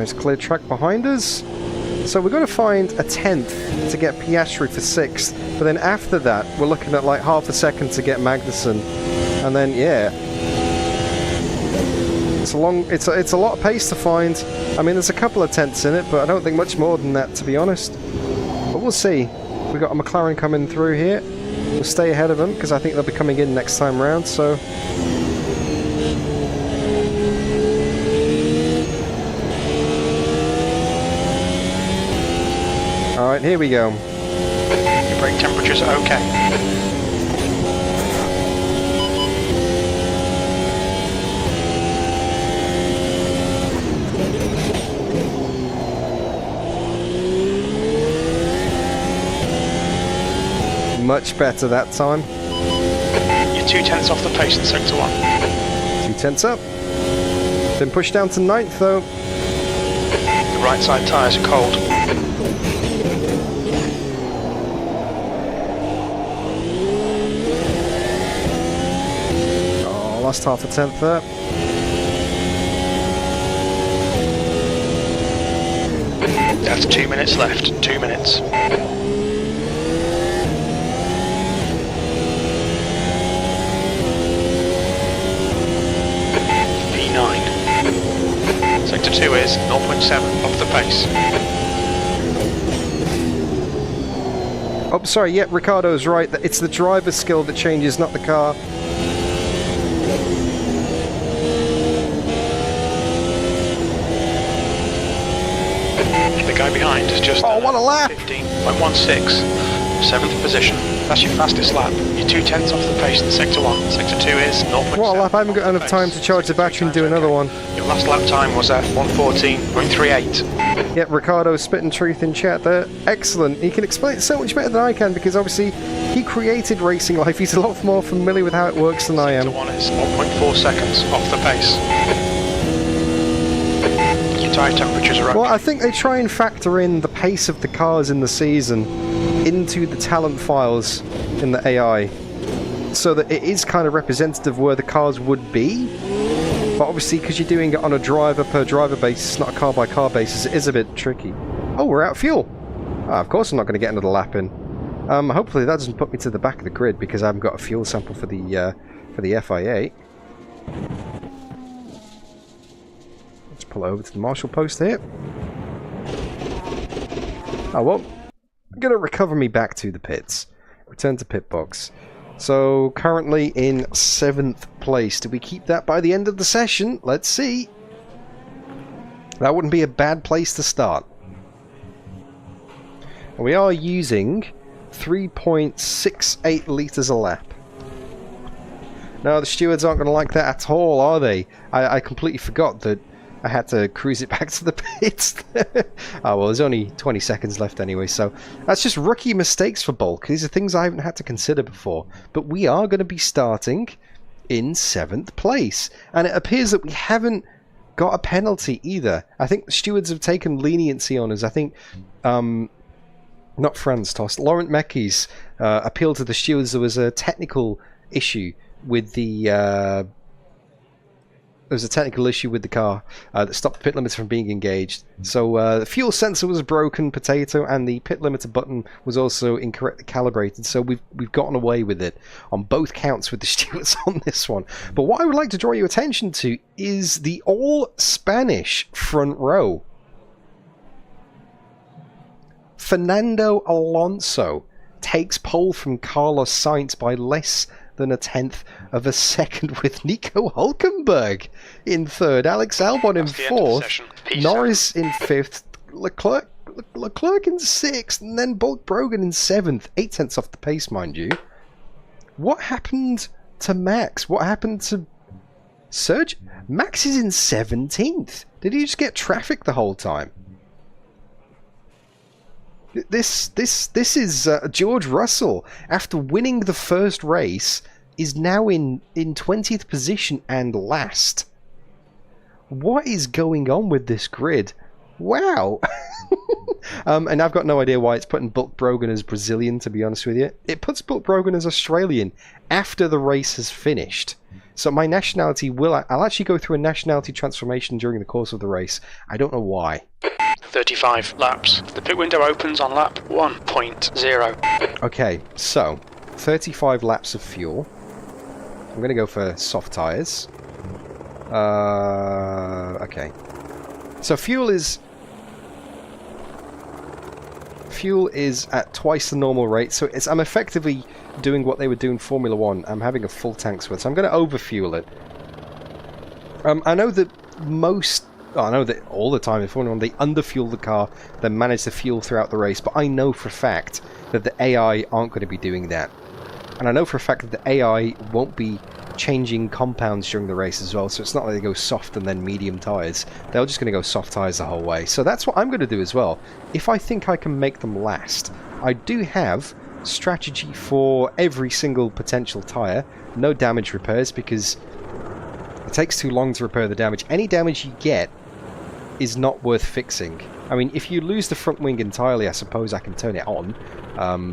[SPEAKER 1] Nice clear track behind us. So we're going to find a 10th to get Piastri for 6th, but then after that we're looking at like half a second to get Magnussen, and then yeah, it's a lot of pace to find. I mean, there's a couple of tenths in it, but I don't think much more than that, to be honest. But we'll see. We've got a McLaren coming through here. We'll stay ahead of them because I think they'll be coming in next time round. So. Alright, here we go.
[SPEAKER 2] Your brake temperatures are okay.
[SPEAKER 1] Much better that time.
[SPEAKER 2] You're 2/10 off the pace in sector 1.
[SPEAKER 1] 2/10 up. Been pushed down to 9th though.
[SPEAKER 2] The right side tyres are cold.
[SPEAKER 1] Last half a tenth there.
[SPEAKER 2] That's 2 minutes left. 2 minutes. P9. Sector 2 is 0.7 off the pace.
[SPEAKER 1] Oh, sorry, yeah, Ricardo's right. It's the driver's skill that changes, not the car.
[SPEAKER 2] The guy behind is just
[SPEAKER 1] what a lap!
[SPEAKER 2] 15.16. 7th position. That's your fastest lap. You're 2/10 off the pace in sector 1. Sector 2 is 0.7.
[SPEAKER 1] What a lap! I haven't got enough time to charge the battery and do another one.
[SPEAKER 2] Your last lap time was at 1:14.38.
[SPEAKER 1] Yeah, Ricardo's spitting truth in chat there. Excellent. He can explain it so much better than I can because obviously he created racing life. He's a lot more familiar with how it works than I am.
[SPEAKER 2] Sector 1 is 0.4 seconds off the pace. Your tyre temperatures are okay.
[SPEAKER 1] Well, I think they try and factor in the pace of the cars in the season into the talent files in the AI, so that it is kind of representative of where the cars would be. But obviously, because you're doing it on a driver per driver basis, not a car by car basis, it is a bit tricky. Oh, we're out of fuel. Of course I'm not going to get another lap in. Hopefully that doesn't put me to the back of the grid because I haven't got a fuel sample for the FIA. Let's pull over to the marshal post here. Oh well, I'm going to recover me back to the pits. Return to pit box. So currently in 7th place. Do we keep that by the end of the session? Let's see. That wouldn't be a bad place to start. We are using 3.68 litres a lap. No, the stewards aren't going to like that at all, are they? I completely forgot that I had to cruise it back to the pits. Oh, well, there's only 20 seconds left anyway, so that's just rookie mistakes for Bulk. These are things I haven't had to consider before. But we are going to be starting in 7th place. And it appears that we haven't got a penalty either. I think the stewards have taken leniency on us. I think... not Franz Tost, Laurent Meckies appealed to the stewards. There was a technical issue with the car that stopped the pit limiter from being engaged. So the fuel sensor was broken, potato, and the pit limiter button was also incorrectly calibrated. So we've gotten away with it on both counts with the stewards on this one. But what I would like to draw your attention to is the all-Spanish front row. Fernando Alonso takes pole from Carlos Sainz by less than a tenth of a second, with Nico Hülkenberg in 3rd, Alex Albon in 4th, Norris in 5th, Leclerc in 6th, and then Brogan in 7th. 8 tenths off the pace, mind you. What happened to Max? What happened to Sergio? Max is in 17th. Did he just get traffic the whole time? This is George Russell, after winning the first race, is now in 20th position and last. What is going on with this grid? Wow! And I've got no idea why it's putting Bulk Brogan as Brazilian, to be honest with you. It puts Bulk Brogan as Australian after the race has finished. So my nationality I'll actually go through a nationality transformation during the course of the race. I don't know why.
[SPEAKER 2] 35 laps. The pit window opens on lap 1.0.
[SPEAKER 1] Okay, so 35 laps of fuel. I'm going to go for soft tyres. Okay. So fuel is at twice the normal rate, so I'm effectively doing what they would do in Formula 1. I'm having a full tank's worth, so I'm going to overfuel it. I know that all the time in Formula 1 they underfuel the car, then manage to fuel throughout the race, but I know for a fact that the AI aren't going to be doing that. And I know for a fact that the AI won't be changing compounds during the race as well, so it's not like they go soft and then medium tyres. They're just going to go soft tyres the whole way. So that's what I'm going to do as well. If I think I can make them last, I do have strategy for every single potential tyre. No damage repairs, because it takes too long to repair the damage. Any damage you get is not worth fixing. I mean, if you lose the front wing entirely, I suppose I can turn it on,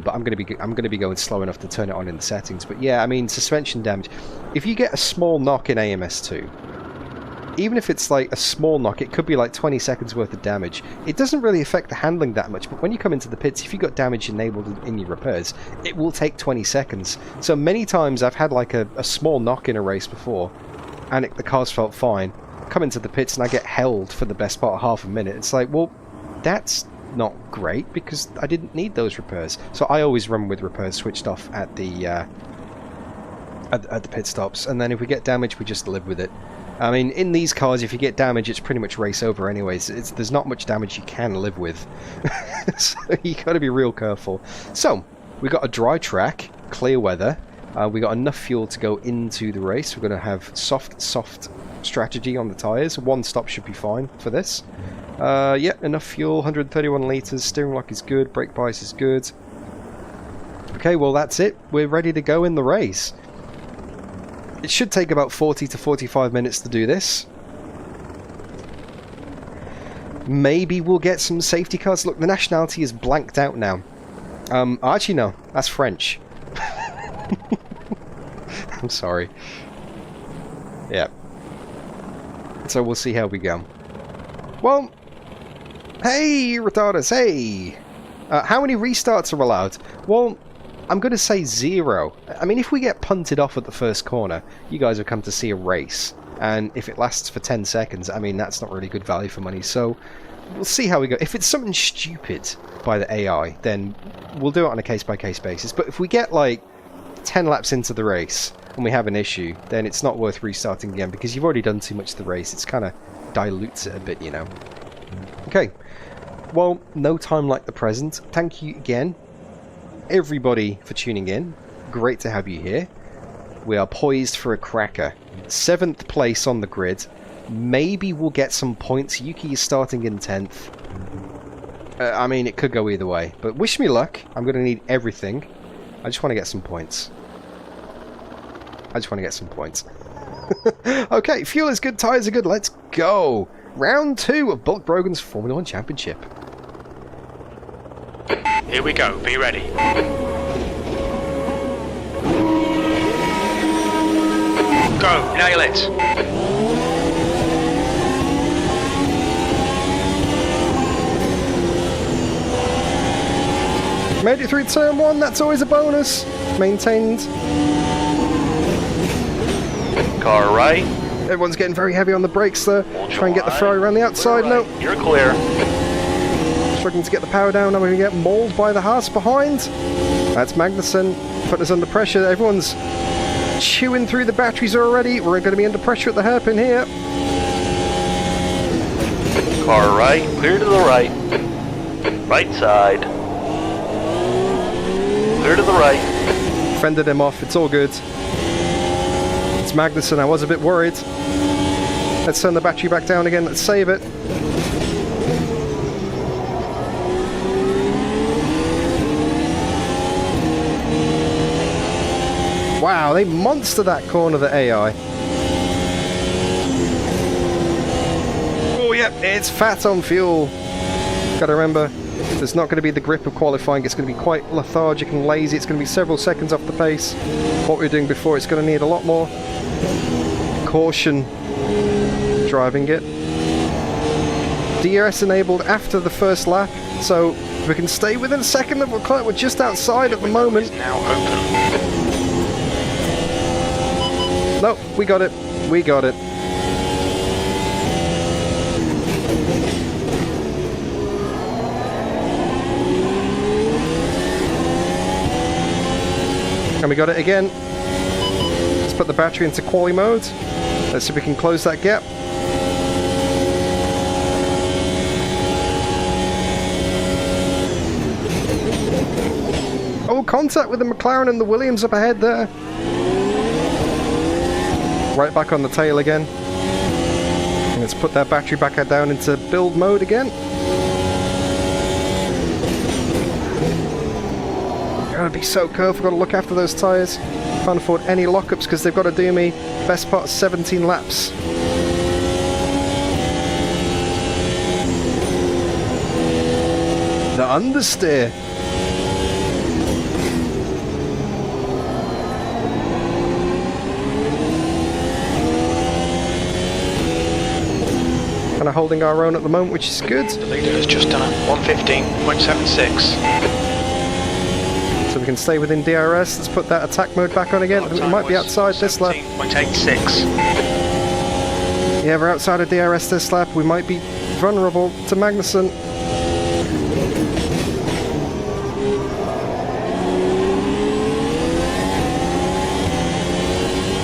[SPEAKER 1] but I'm going to be going slow enough to turn it on in the settings. But yeah, I mean, suspension damage. If you get a small knock in AMS2, even if it's like a small knock, it could be like 20 seconds worth of damage. It doesn't really affect the handling that much, but when you come into the pits, if you got damage enabled in your repairs, it will take 20 seconds. So many times I've had like a small knock in a race before, and the car's felt fine. Come into the pits and I get held for the best part of half a minute. It's like, well, that's not great because I didn't need those repairs. So I always run with repairs switched off at the pit stops, and then if we get damage, we just live with it. I mean, in these cars, if you get damage, it's pretty much race over anyways. There's not much damage you can live with. So you got to be real careful. So we got a dry track, clear weather. We got enough fuel to go into the race. We're going to have soft strategy on the tyres. One stop should be fine for this. Yeah, enough fuel, 131 litres, steering lock is good, brake bias is good. Okay, well that's it. We're ready to go in the race. It should take about 40 to 45 minutes to do this. Maybe we'll get some safety cars. Look, the nationality is blanked out now. Actually no, that's French. I'm sorry. Yeah. So we'll see how we go. Well, hey, retarders, hey! How many restarts are allowed? Well, I'm going to say 0. I mean, if we get punted off at the first corner, you guys have come to see a race. And if it lasts for 10 seconds, I mean, that's not really good value for money. So we'll see how we go. If it's something stupid by the AI, then we'll do it on a case-by-case basis. But if we get, like, 10 laps into the race and we have an issue, then it's not worth restarting again because you've already done too much of the race. It's kind of dilutes it a bit, you know. Okay, well, no time like the present. Thank you again, everybody, for tuning in. Great to have you here. We are poised for a cracker. 7th place on the grid. Maybe we'll get some points. Yuki is starting in 10th. I mean, it could go either way, but wish me luck. I'm going to need everything. I just want to get some points. Okay, fuel is good, tyres are good, let's go! Round 2 of Bulk Brogan's Formula 1 Championship.
[SPEAKER 2] Here we go, be ready. Go, nail it!
[SPEAKER 1] Made it through turn 1, that's always a bonus. Maintained.
[SPEAKER 3] Car right.
[SPEAKER 1] Everyone's getting very heavy on the brakes there. Try and get the Ferrari around the outside.
[SPEAKER 3] Right.
[SPEAKER 1] No.
[SPEAKER 3] You're clear.
[SPEAKER 1] Struggling to get the power down. Now we're going to get mauled by the Haas behind. That's Magnussen putting us under pressure. Everyone's chewing through the batteries already. We're going to be under pressure at the hairpin here.
[SPEAKER 3] Car right. Clear to the right. Right side. Clear to the right.
[SPEAKER 1] Fended him off. It's all good. It's Magnussen. I was a bit worried. Let's turn the battery back down again. Let's save it. Wow, they monster that corner, the AI. Oh, yep, it's fat on fuel. Gotta remember, There's not going to be the grip of qualifying. It's going to be quite lethargic and lazy. It's going to be several seconds off the pace. What we were doing before, it's going to need a lot more caution driving it. DRS enabled after the first lap, so we can stay within a second of Leclerc. We're just outside at the moment.
[SPEAKER 2] Now open.
[SPEAKER 1] No, we got it. We got it. And we got it again. Let's put the battery into quali mode. Let's see if we can close that gap. Oh, contact with the McLaren and the Williams up ahead there. Right back on the tail again. And let's put that battery back down into build mode again. Gotta be so careful, gotta look after those tyres. Can't afford any lockups because they've got to do me best part of 17 laps. The understeer. Kind of holding our own at the moment, which is good.
[SPEAKER 2] The leader has just done a 115.76.
[SPEAKER 1] So we can stay within DRS. Let's put that attack mode back on again. We might be outside this lap.
[SPEAKER 2] 17.86.
[SPEAKER 1] Yeah, we're outside of DRS this lap. We might be vulnerable to Magnussen.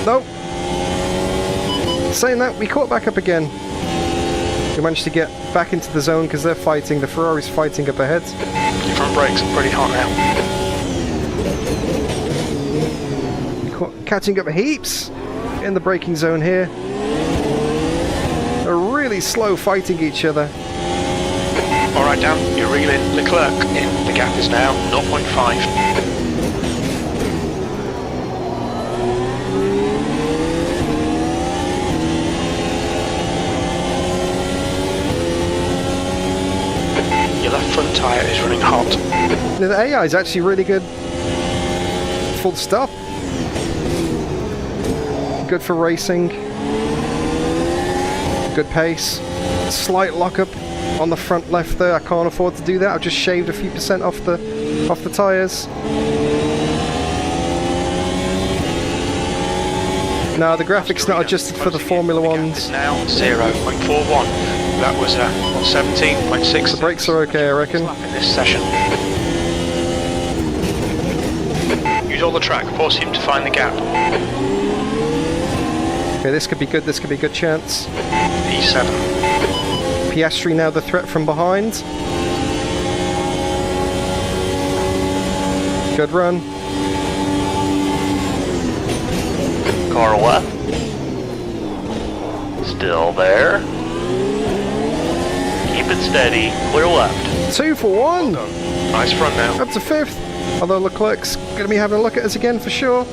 [SPEAKER 1] Nope. Saying that, we caught back up again. We managed to get back into the zone because they're fighting. The Ferrari's fighting up ahead.
[SPEAKER 2] Your front brakes are pretty hot now.
[SPEAKER 1] Catching up heaps in the braking zone here. They're really slow fighting each other.
[SPEAKER 2] Alright, Dan, you're reeling Leclerc in. The gap is now 0.5. Your left front tyre is running hot.
[SPEAKER 1] The AI is actually really good. Full stop. Good for racing. Good pace. Slight lockup on the front left there. I can't afford to do that. I've just shaved a few percent off the tyres. No, the graphics not adjusted for the Formula Ones.
[SPEAKER 2] Now 0.41. That was 17.6.
[SPEAKER 1] The brakes are okay, I reckon.
[SPEAKER 2] In this session. Use all the track. Force him to find the gap.
[SPEAKER 1] Okay, this could be good. This could be a good chance.
[SPEAKER 2] P7.
[SPEAKER 1] Piastri now the threat from behind. Good run.
[SPEAKER 3] Car left. Still there. Keep it steady. Clear left.
[SPEAKER 1] 2 for 1.
[SPEAKER 2] Nice front now.
[SPEAKER 1] Up to 5th. Although Leclerc's going to be having a look at us again for sure.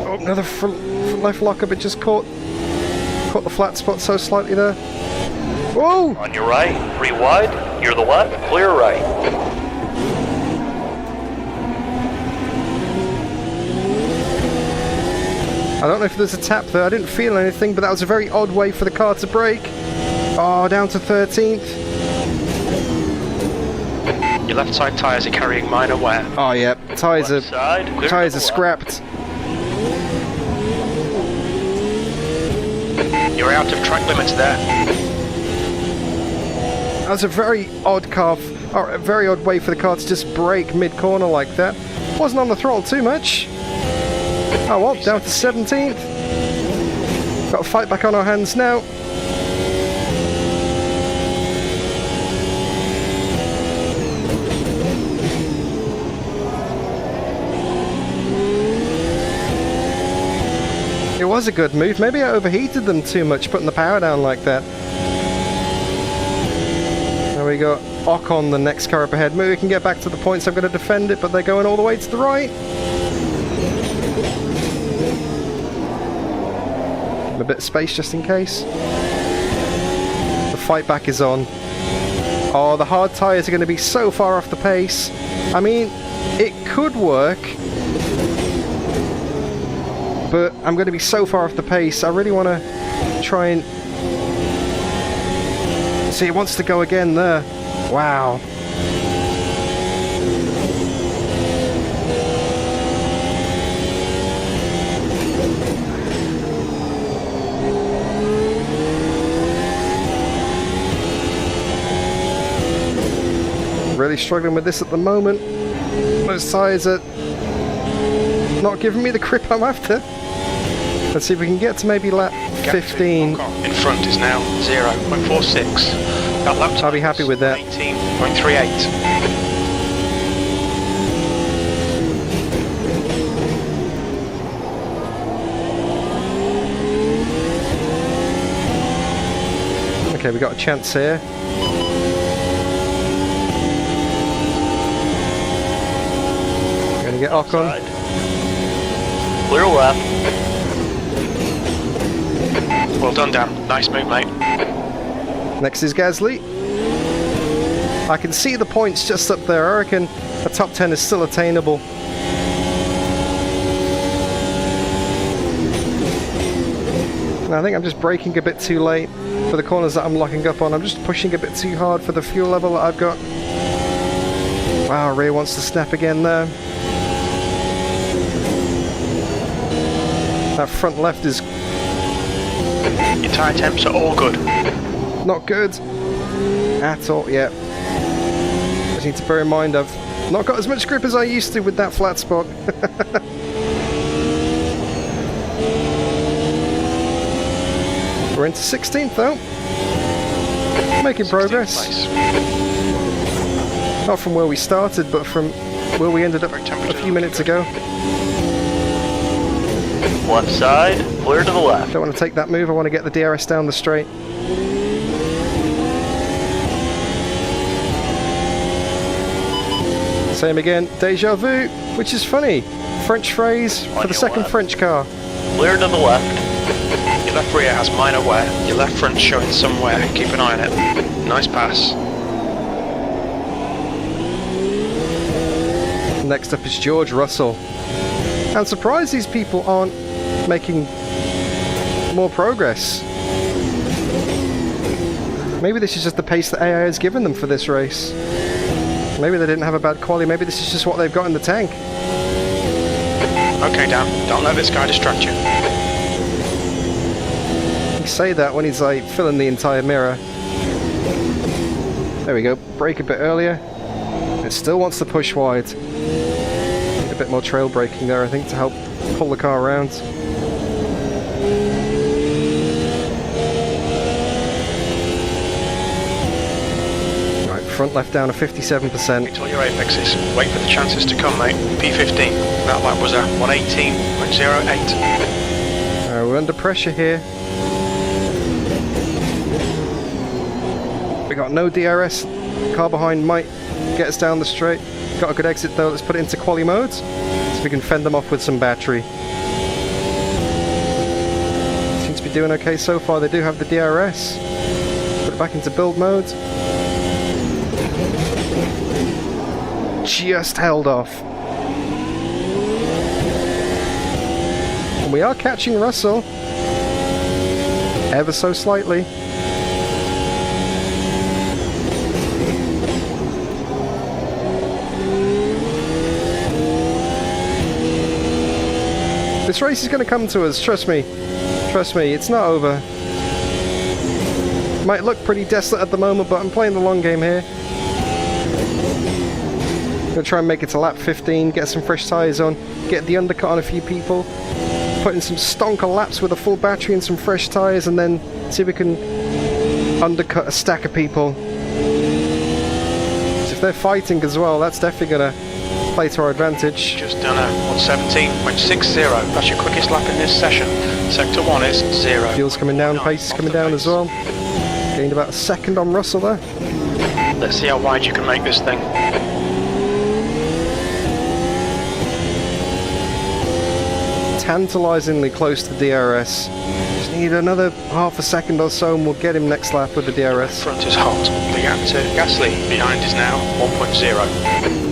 [SPEAKER 1] Oh, another front left lockup. It just caught the flat spot so slightly there. Whoa!
[SPEAKER 3] On your right. 3 wide. You're the left. Clear right.
[SPEAKER 1] I don't know if there's a tap there. I didn't feel anything, but that was a very odd way for the car to brake. Oh, down to 13th.
[SPEAKER 2] Your left side tyres are carrying minor wear.
[SPEAKER 1] Oh yeah, tyres are scrapped.
[SPEAKER 2] You're out of track limits there.
[SPEAKER 1] That was a very odd or a very odd way for the car to just brake mid-corner like that. Wasn't on the throttle too much. Oh well, down to 17th. Got a fight back on our hands now. It was a good move. Maybe I overheated them too much, putting the power down like that. There we go. Ocon, the next car up ahead. Maybe we can get back to the points. I'm going to defend it, but they're going all the way to the right. A bit of space just in case. The fight back is on. Oh, the hard tyres are going to be so far off the pace. I mean, it could work, but I'm going to be so far off the pace. I really want to try and... See, it wants to go again there. Wow. Really struggling with this at the moment. Those tyres are not giving me the grip I'm after. Let's see if we can get to maybe lap 15.
[SPEAKER 2] In front is now 0.46. That lap time
[SPEAKER 1] I'll be happy with that.
[SPEAKER 2] 18.38.
[SPEAKER 1] Okay, we got a chance here. Gonna get Ocon.
[SPEAKER 3] Clear left.
[SPEAKER 2] Well done, Dan. Nice move, mate.
[SPEAKER 1] Next is Gasly. I can see the points just up there. I reckon a top 10 is still attainable. I think I'm just braking a bit too late for the corners that I'm locking up on. I'm just pushing a bit too hard for the fuel level that I've got. Wow, rear wants to snap again there. That front left is...
[SPEAKER 2] Your tyre temps are all good.
[SPEAKER 1] not good at all. Yeah. Just need to bear in mind I've not got as much grip as I used to with that flat spot. We're into 16th though. Making progress. Not from where we started, but from where we ended up a few minutes ago.
[SPEAKER 3] Left side, clear to the left.
[SPEAKER 1] Don't want to take that move, I want to get the DRS down the straight. Same again, deja vu, which is funny. French phrase for the second French car.
[SPEAKER 3] Clear to the left.
[SPEAKER 2] Your left rear has minor wear, your left front showing some wear, keep an eye on it. Nice pass.
[SPEAKER 1] Next up is George Russell. I'm surprised these people aren't making more progress. Maybe this is just the pace that AI has given them for this race. Maybe they didn't have a bad quali, maybe this is just what they've got in the tank.
[SPEAKER 2] Okay, Dan, don't let this guy distract you.
[SPEAKER 1] You say that when he's like filling the entire mirror. There we go, brake a bit earlier. It still wants to push wide. A bit more trail braking there, I think, to help pull the car around. Right, front left down to 57%.
[SPEAKER 2] Wait till your apexes. Wait for the chances to come, mate. P15. That lap was a 118.08.
[SPEAKER 1] We're under pressure here. We got no DRS. Car behind might get us down the straight. Got a good exit though. Let's put it into quali mode so we can fend them off with some battery. Seems to be doing okay so far. They do have the DRS. Put it back into build mode. Just held off. And we are catching Russell. Ever so slightly. This race is going to come to us, trust me. Trust me, it's not over. Might look pretty desolate at the moment, but I'm playing the long game here. Gonna try and make it to lap 15, get some fresh tyres on, get the undercut on a few people, put in some stonker laps with a full battery and some fresh tyres, and then see if we can undercut a stack of people. So if they're fighting as well, that's definitely gonna play to our advantage.
[SPEAKER 2] Just done a 117.60. That's your quickest lap in this session. Sector 1 is 0.
[SPEAKER 1] Fuel's coming down, pace is coming down as well. Gained about a second on Russell there.
[SPEAKER 2] Let's see how wide you can make this thing.
[SPEAKER 1] tantalizingly close to DRS. Just need another half a second or so and we'll get him next lap with the DRS.
[SPEAKER 2] Front is hot. The gap to Gasly behind is now 1.0.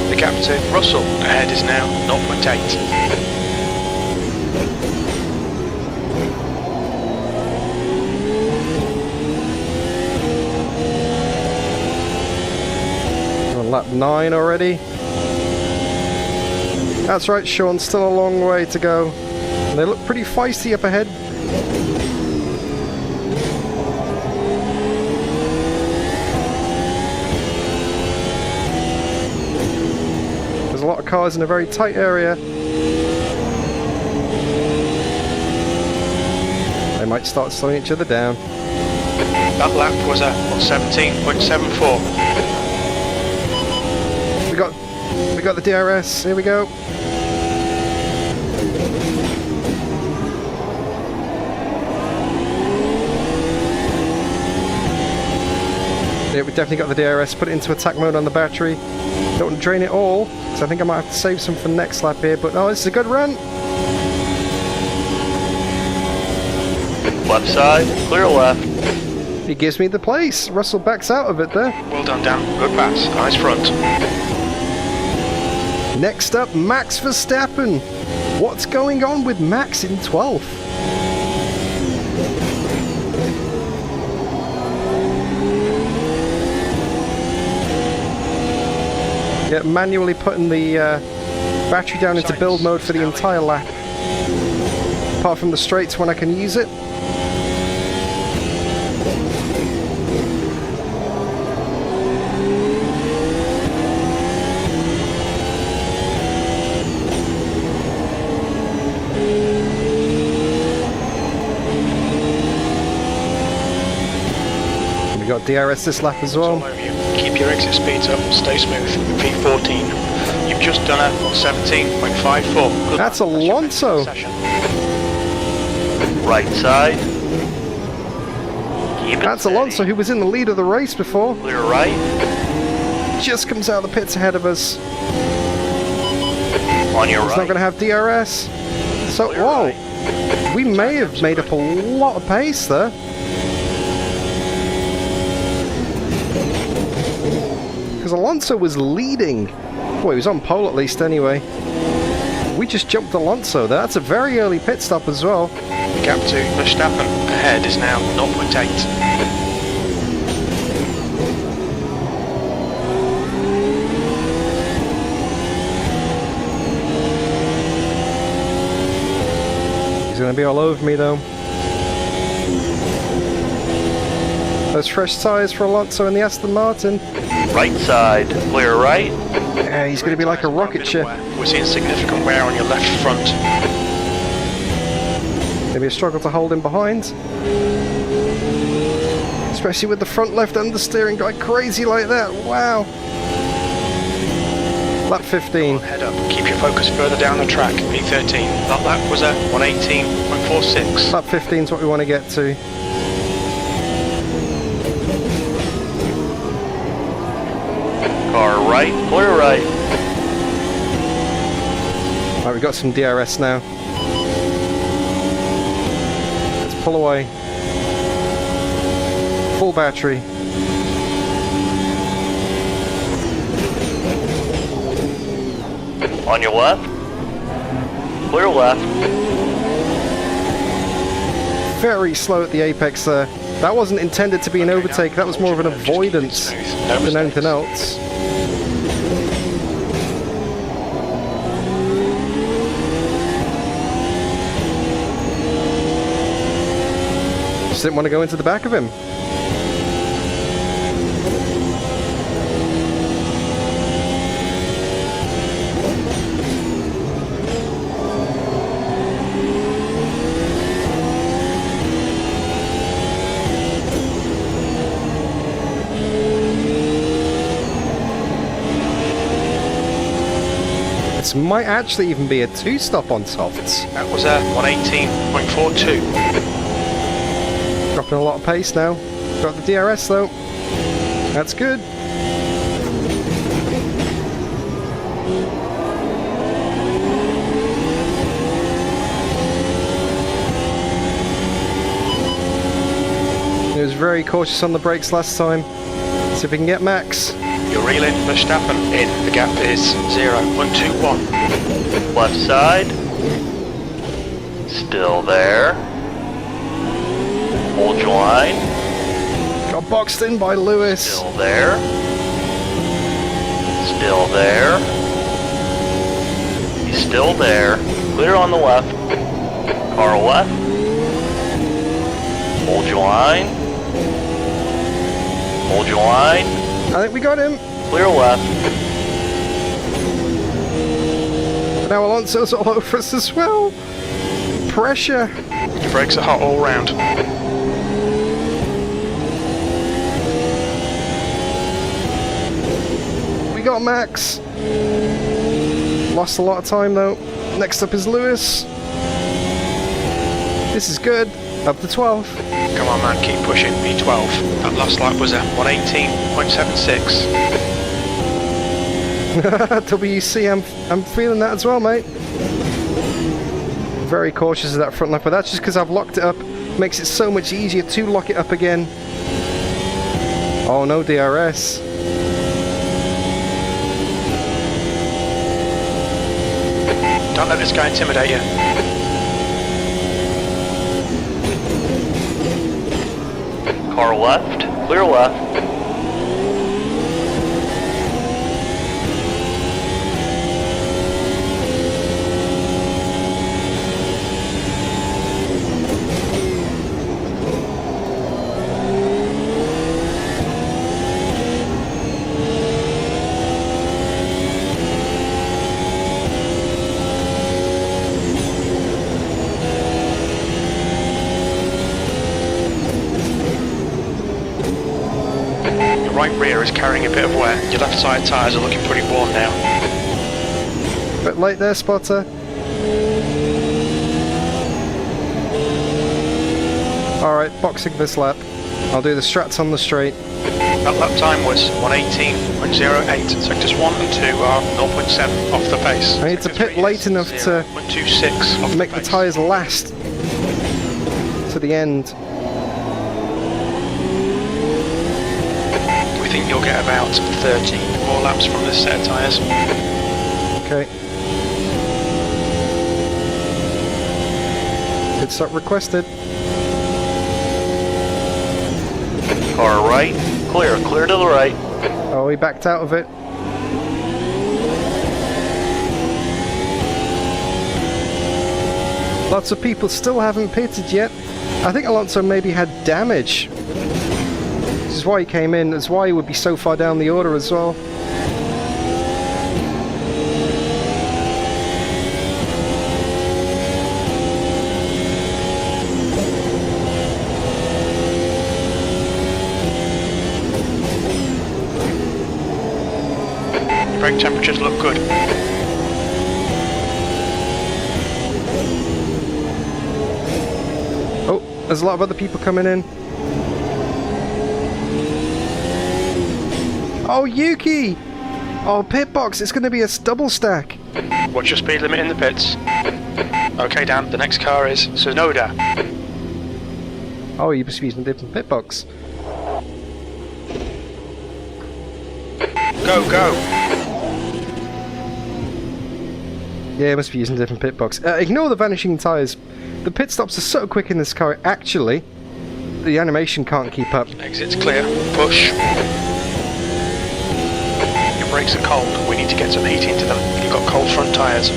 [SPEAKER 2] The gap to Russell ahead is now 0.8.
[SPEAKER 1] On lap 9 already. That's right, Sean, still a long way to go. And they look pretty feisty up ahead. There's a lot of cars in a very tight area. They might start slowing each other down.
[SPEAKER 2] That lap was at 17.74.
[SPEAKER 1] We got the DRS. Here we go. Yeah, we definitely got the DRS. Put it into attack mode on the battery. Don't want to drain it all, so I think I might have to save some for next lap here. But oh, this is a good run.
[SPEAKER 3] Left side, clear left.
[SPEAKER 1] He gives me the place. Russell backs out of it there.
[SPEAKER 2] Well done, Dan. Good pass. Nice front.
[SPEAKER 1] Next up, Max Verstappen. What's going on with Max in 12th? Yeah, manually putting the battery down into build mode for the entire lap. Apart from the straights when I can use it. We got DRS this lap as well.
[SPEAKER 2] Keep your exit speeds up, stay smooth. P14. You've just done a 17.54.
[SPEAKER 1] That's Alonso.
[SPEAKER 3] Right side. Keep it
[SPEAKER 1] That's
[SPEAKER 3] steady.
[SPEAKER 1] Alonso, who was in the lead of the race before.
[SPEAKER 3] Clear right.
[SPEAKER 1] Just comes out of the pits ahead of us.
[SPEAKER 3] On your
[SPEAKER 1] He's
[SPEAKER 3] right.
[SPEAKER 1] not going to have DRS. So,
[SPEAKER 3] Clear
[SPEAKER 1] whoa.
[SPEAKER 3] right.
[SPEAKER 1] We may have made up a lot of pace there. Because Alonso was leading. Well, he was on pole at least anyway. We just jumped Alonso there. That's a very early pit stop as well.
[SPEAKER 2] The gap to Verstappen ahead is now 0.8.
[SPEAKER 1] He's going to be all over me though. Those fresh tyres for Alonso in the Aston Martin.
[SPEAKER 3] Right side, clear right.
[SPEAKER 1] Yeah, he's going to be like a rocket ship.
[SPEAKER 2] We're seeing significant wear on your left front.
[SPEAKER 1] Maybe a struggle to hold him behind. Especially with the front left understeering going crazy like that. Wow. Lap 15.
[SPEAKER 2] Head up, keep your focus further down the track. P13. That lap was at 118.46.
[SPEAKER 1] Lap 15 is what we want to get to.
[SPEAKER 3] Car right, clear right.
[SPEAKER 1] Right, we've got some DRS now. Let's pull away. Full battery.
[SPEAKER 3] On your left. Clear left.
[SPEAKER 1] Very slow at the apex there. That wasn't intended to be an overtake, that was more of an avoidance than anything else. Just didn't want to go into the back of him. This might actually even be a two-stop on softs.
[SPEAKER 2] That was at 118.42.
[SPEAKER 1] Dropping a lot of pace now. Got the DRS though. That's good. He was very cautious on the brakes last time. See if we can get Max.
[SPEAKER 2] You're reeling Verstappen in. The gap is 0.21.
[SPEAKER 3] Left side. Still there. Hold your line.
[SPEAKER 1] Got boxed in by Lewis.
[SPEAKER 3] Still there. Still there. He's still there. Clear on the left. Car left. Hold your line. Hold your line.
[SPEAKER 1] I think we got him.
[SPEAKER 3] Clear left.
[SPEAKER 1] But now Alonso's all over us as well. Pressure.
[SPEAKER 2] Your brakes are hot all round.
[SPEAKER 1] We got Max. Lost a lot of time though. Next up is Lewis. This is good. Up to 12.
[SPEAKER 2] Come on, man, keep pushing. B12. That last lap was a 118.76.
[SPEAKER 1] WC, I'm feeling that as well, mate. Very cautious of that front lap, but that's just because I've locked it up. Makes it so much easier to lock it up again. Oh, no DRS.
[SPEAKER 2] Don't let this guy intimidate you.
[SPEAKER 3] Car left. Clear left.
[SPEAKER 2] Right rear is carrying a bit of wear. Your left side tyres are looking pretty worn now.
[SPEAKER 1] Bit late there, spotter. Alright, boxing this lap. I'll do the strats on the straight.
[SPEAKER 2] That lap time was 118.08. Sectors 1 and 2 are 0.7 off the pace.
[SPEAKER 1] I need to pit late enough to
[SPEAKER 2] 0.26 off
[SPEAKER 1] make
[SPEAKER 2] the
[SPEAKER 1] the
[SPEAKER 2] pace.
[SPEAKER 1] tyres last to the end.
[SPEAKER 2] We think you'll get about 30 more laps from this set of tyres.
[SPEAKER 1] Okay. Pit stop requested.
[SPEAKER 3] Car right. Clear. Clear to the right.
[SPEAKER 1] Oh, he backed out of it. Lots of people still haven't pitted yet. I think Alonso maybe had damage. This is why he came in. That's why he would be so far down the order as well.
[SPEAKER 2] Your brake temperatures look good.
[SPEAKER 1] Oh, there's a lot of other people coming in. Oh, Yuki! Oh, pit box, it's going to be a double stack.
[SPEAKER 2] What's your speed limit in the pits? Okay, Dan, the next car is Tsunoda.
[SPEAKER 1] Oh, you must be using a different pit box.
[SPEAKER 2] Go, go!
[SPEAKER 1] Yeah, must be using a different pit box. Ignore the vanishing tyres. The pit stops are so quick in this car, actually, the animation can't keep up.
[SPEAKER 2] Exit's clear. Push. Your brakes are cold. We need to get some heat into them. You've got cold front tyres.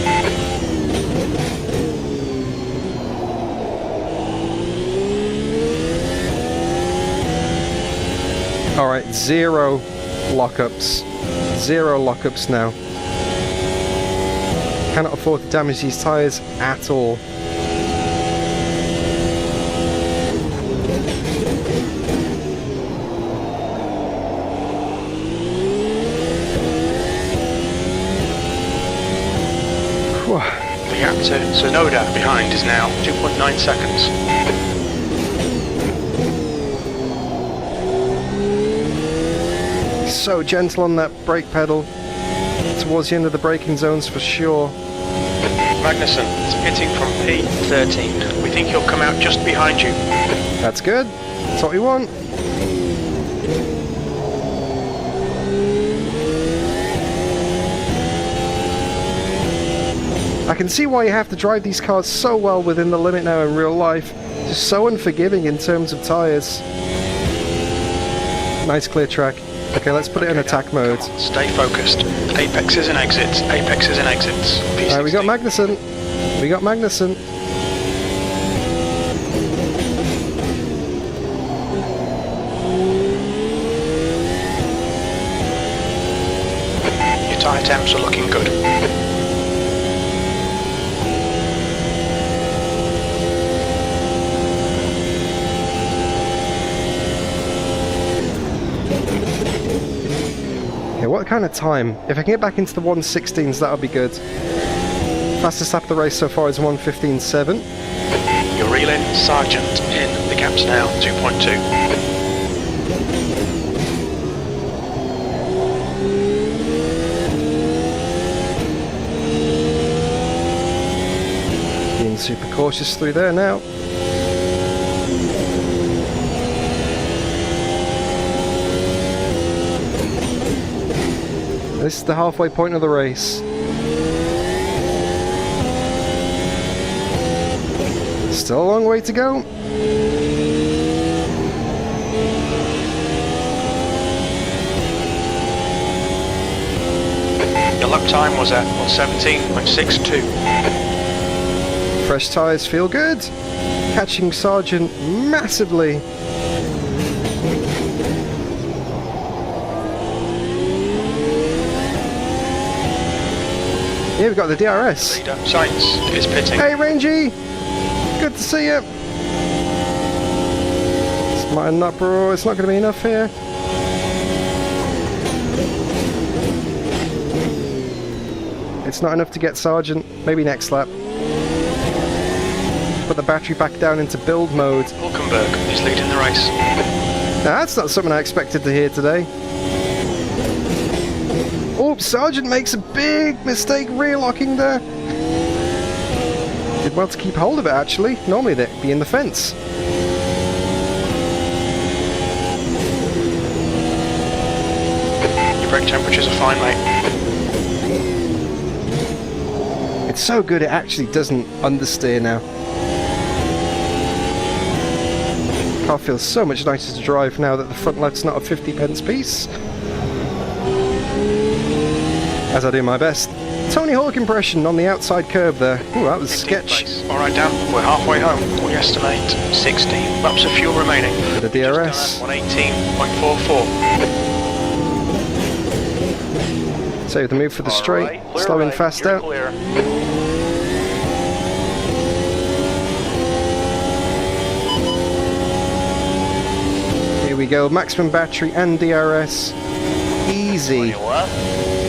[SPEAKER 1] Alright, 0 lockups. 0 lockups now. Cannot afford to damage these tyres at all.
[SPEAKER 2] The gap to Tsunoda behind is now 2.9 seconds.
[SPEAKER 1] so gentle on that brake pedal. Towards the end of the braking zones for sure.
[SPEAKER 2] Magnussen is pitting from P13. We think he'll come out just behind you.
[SPEAKER 1] That's good. That's what we want. I can see why you have to drive these cars so well within the limit now in real life. Just so unforgiving in terms of tyres. Nice clear track. Okay, let's put it in attack mode.
[SPEAKER 2] Stay focused. Apexes and exits. Apexes and exits.
[SPEAKER 1] Alright, we got Magnussen. We got Magnussen.
[SPEAKER 2] Your tyre temps are looking good.
[SPEAKER 1] What kind of time? If I can get back into the 1:16s, that'll be good. Fastest lap of the race so far is 1:15.7.
[SPEAKER 2] You're reeling Sargent in. The gap's now 2.2.
[SPEAKER 1] Being super cautious through there now. This is the halfway point of the race. Still a long way to go.
[SPEAKER 2] Your lap time was at 1:17.62.
[SPEAKER 1] Fresh tyres feel good. Catching Sargent massively. Yeah, we've got the DRS.
[SPEAKER 2] Leader Sainz is pitting.
[SPEAKER 1] Hey, Rangy! Good to see you. It's not going to be enough here. It's not enough to get Sargent. Maybe next lap. Put the battery back down into build mode.
[SPEAKER 2] Hockenheim is leading the race.
[SPEAKER 1] Now, that's not something I expected to hear today. Oh, Sargent makes a big mistake rear locking there. Did well to keep hold of it actually. Normally they'd be in the fence.
[SPEAKER 2] Your brake temperatures are fine, mate.
[SPEAKER 1] It's so good it actually doesn't understeer now. Car feels so much nicer to drive now that the front left's not a 50p piece. As I do my best. Tony Hawk impression on the outside curb there. Ooh, that was sketch.
[SPEAKER 2] Alright, Dan, we're halfway home. We estimate 16 laps of fuel remaining.
[SPEAKER 1] Bit of DRS.
[SPEAKER 2] 118.44.
[SPEAKER 1] Save the move for the straight. Slowing fast out.
[SPEAKER 3] Clear.
[SPEAKER 1] Here we go. Maximum battery and DRS. Easy.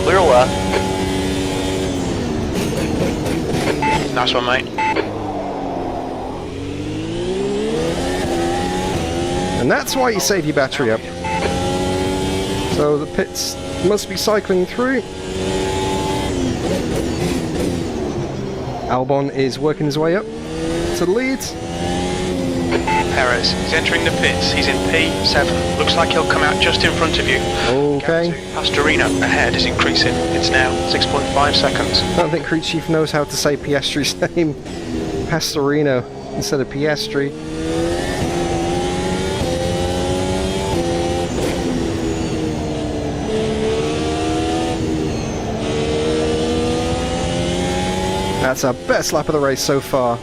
[SPEAKER 3] Clear left.
[SPEAKER 2] Nice one, mate.
[SPEAKER 1] And that's why you save your battery up. So the pits must be cycling through. Albon is working his way up to the lead.
[SPEAKER 2] Perez is entering the pits. He's in P7. Looks like he'll come out just in front of you.
[SPEAKER 1] Okay.
[SPEAKER 2] Pastorino ahead is increasing. It's now 6.5 seconds.
[SPEAKER 1] I don't think Crew Chief knows how to say Piastri's name. Pastorino instead of Piastri. That's our best lap of the race so far.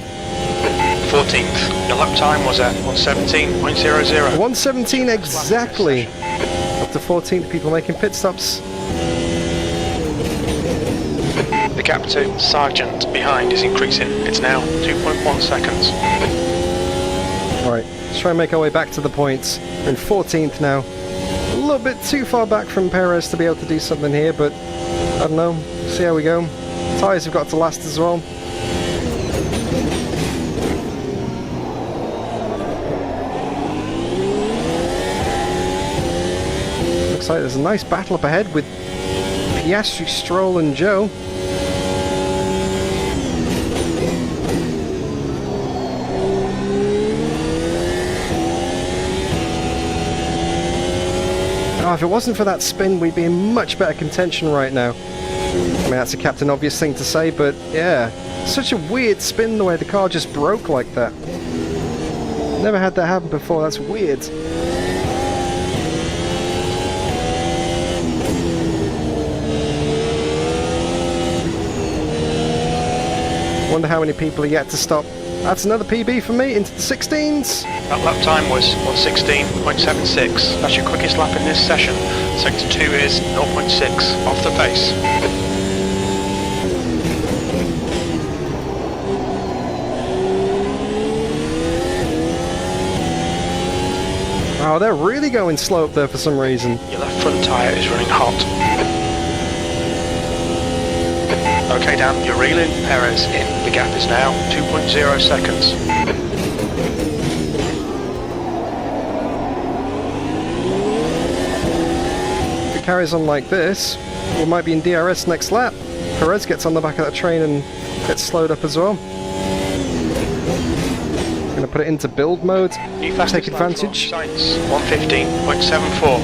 [SPEAKER 2] 14th. Your lap time was at 1:17.00.
[SPEAKER 1] 1:17 exactly. Up to 14th, people making pit stops.
[SPEAKER 2] The gap to Sargent behind is increasing. It's now 2.1 seconds.
[SPEAKER 1] Alright, let's try and make our way back to the points. We're in 14th now. A little bit too far back from Perez to be able to do something here, but I don't know. See how we go. Tyres have got to last as well. Looks looks like there's a nice battle up ahead with Piastri, Stroll and Joe. Oh, if it wasn't for that spin, we'd be in much better contention right now. I mean, that's a Captain Obvious thing to say, but yeah. Such a weird spin the way the car just broke like that. Never had that happen before, that's weird. Wonder how many people are yet to stop. That's another PB for me, into the 16s.
[SPEAKER 2] That lap time was 1:16.76. That's your quickest lap in this session. Sector 2 is 0.6 off the pace.
[SPEAKER 1] Oh, they're really going slow up there for some reason.
[SPEAKER 2] Your left front tyre is running hot. Okay, Dan, you're reeling. Perez in. The gap is now 2.0 seconds.
[SPEAKER 1] If it carries on like this, we might be in DRS next lap. Perez gets on the back of that train and gets slowed up as well. Going to put it into build mode, take advantage.
[SPEAKER 2] 115.74.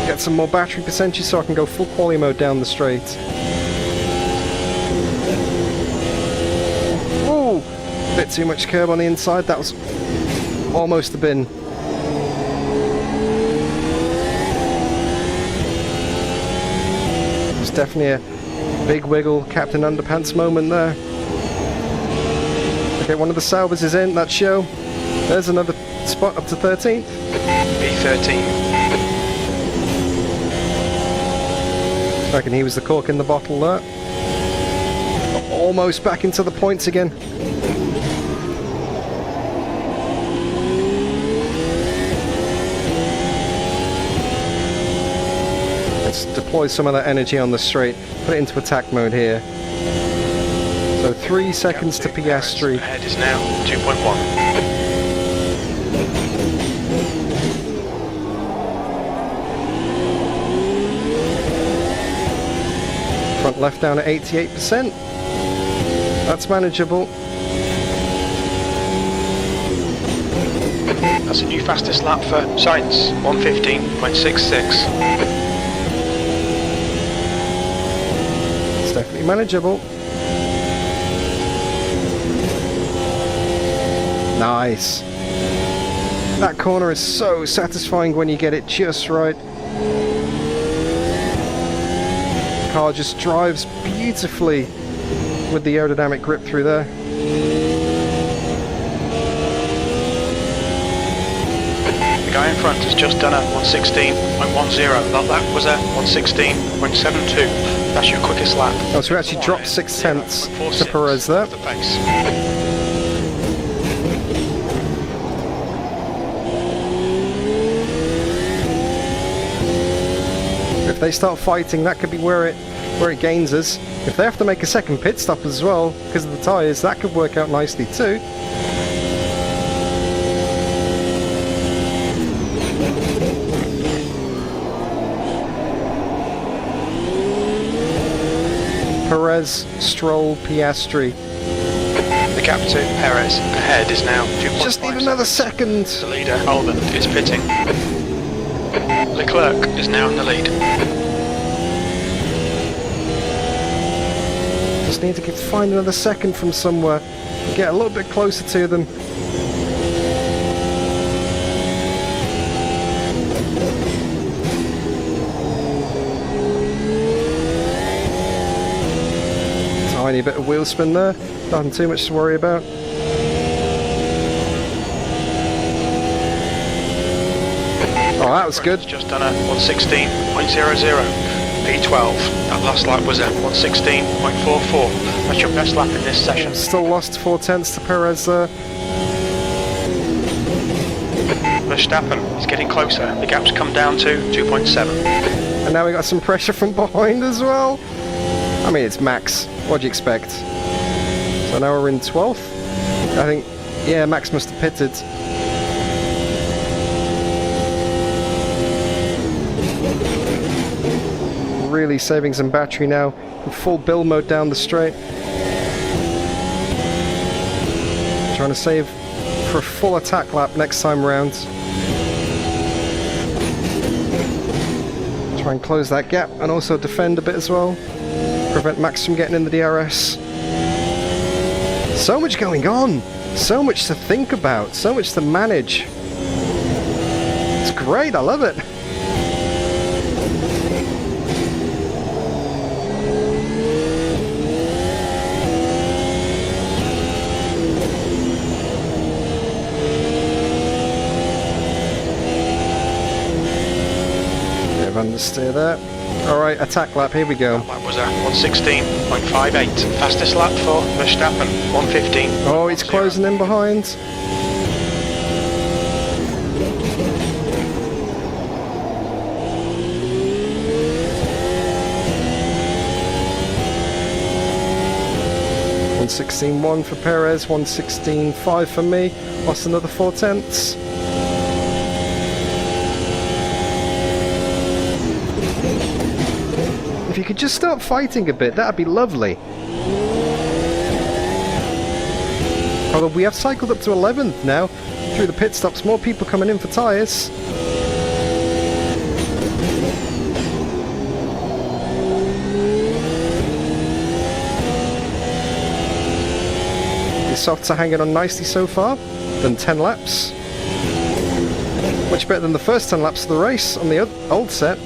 [SPEAKER 1] Get some more battery percentage so I can go full quali mode down the straight. Ooh, bit too much curb on the inside, that was almost a bin. There's definitely a big wiggle Captain Underpants moment there. Okay, one of the salvers is in, that show. There's another spot up to 13th.
[SPEAKER 2] B13.
[SPEAKER 1] I reckon he was the cork in the bottle there. Almost back into the points again. Let's deploy some of that energy on the straight. Put it into attack mode here. So 3 seconds to Piastri.
[SPEAKER 2] Ahead is now 2.1.
[SPEAKER 1] Front left down at 88%. That's manageable.
[SPEAKER 2] That's a new fastest lap for Sainz, 115.66.
[SPEAKER 1] It's definitely manageable. Nice. That corner is so satisfying when you get it just right. The car just drives beautifully with the aerodynamic grip through there.
[SPEAKER 2] The guy in front has just done a 116.10. That lap was a 116.72. That's your quickest lap.
[SPEAKER 1] Oh, so we actually dropped 6 tenths to Perez there.
[SPEAKER 2] The pace.
[SPEAKER 1] If they start fighting, that could be where it gains us. If they have to make a second pit stop as well because of the tyres, that could work out nicely too. Perez, Stroll, Piastri.
[SPEAKER 2] The gap to Perez ahead is now 2.5.
[SPEAKER 1] Just need another second.
[SPEAKER 2] The leader, Holden, is pitting. Leclerc is now in the lead.
[SPEAKER 1] Just need to find another second from somewhere. Get a little bit closer to them. Tiny bit of wheel spin there. Nothing too much to worry about. Oh, that was good.
[SPEAKER 2] Just done a 116.00. P12. That last lap was a 116.44. That's your best lap in this session.
[SPEAKER 1] Still lost 4 tenths to Perez there.
[SPEAKER 2] Verstappen is getting closer. The gap's come down to 2.7.
[SPEAKER 1] And now we got some pressure from behind as well. I mean, it's Max. What do you expect? So now we're in 12th. I think, yeah, Max must have pitted. really saving some battery now. In full build mode down the straight. Trying to save for a full attack lap next time around. Try and close that gap and also defend a bit as well. Prevent Max from getting in the DRS. So much going on! So much to think about, so much to manage. It's great, I love it. Bit of understeer there. Alright, attack lap, here we go.
[SPEAKER 2] That was a 116.58. Fastest lap for Verstappen, 115.
[SPEAKER 1] Oh, he's closing in behind. $116.1 for Perez, 116.5 for me. Lost another 0.4. If you could just start fighting a bit, that'd be lovely. Although we have cycled up to 11th now through the pit stops, more people coming in for tyres. The softs are hanging on nicely so far. Done 10 laps. Much better than the first 10 laps of the race on the old set.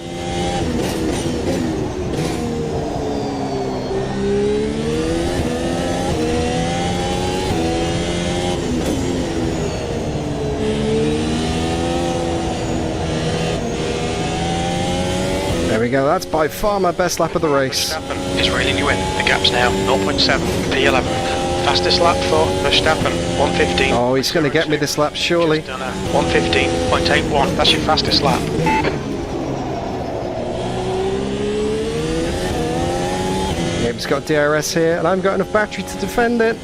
[SPEAKER 1] There we go, that's by far my best lap of the race.
[SPEAKER 2] Verstappen is reeling you in. The gap's now 0.7, P11. Fastest lap for Verstappen, 115.
[SPEAKER 1] Oh, he's going to get me this lap, surely.
[SPEAKER 2] 115.81, that's your fastest lap.
[SPEAKER 1] Gabe's got DRS here, and I've got enough battery to defend it.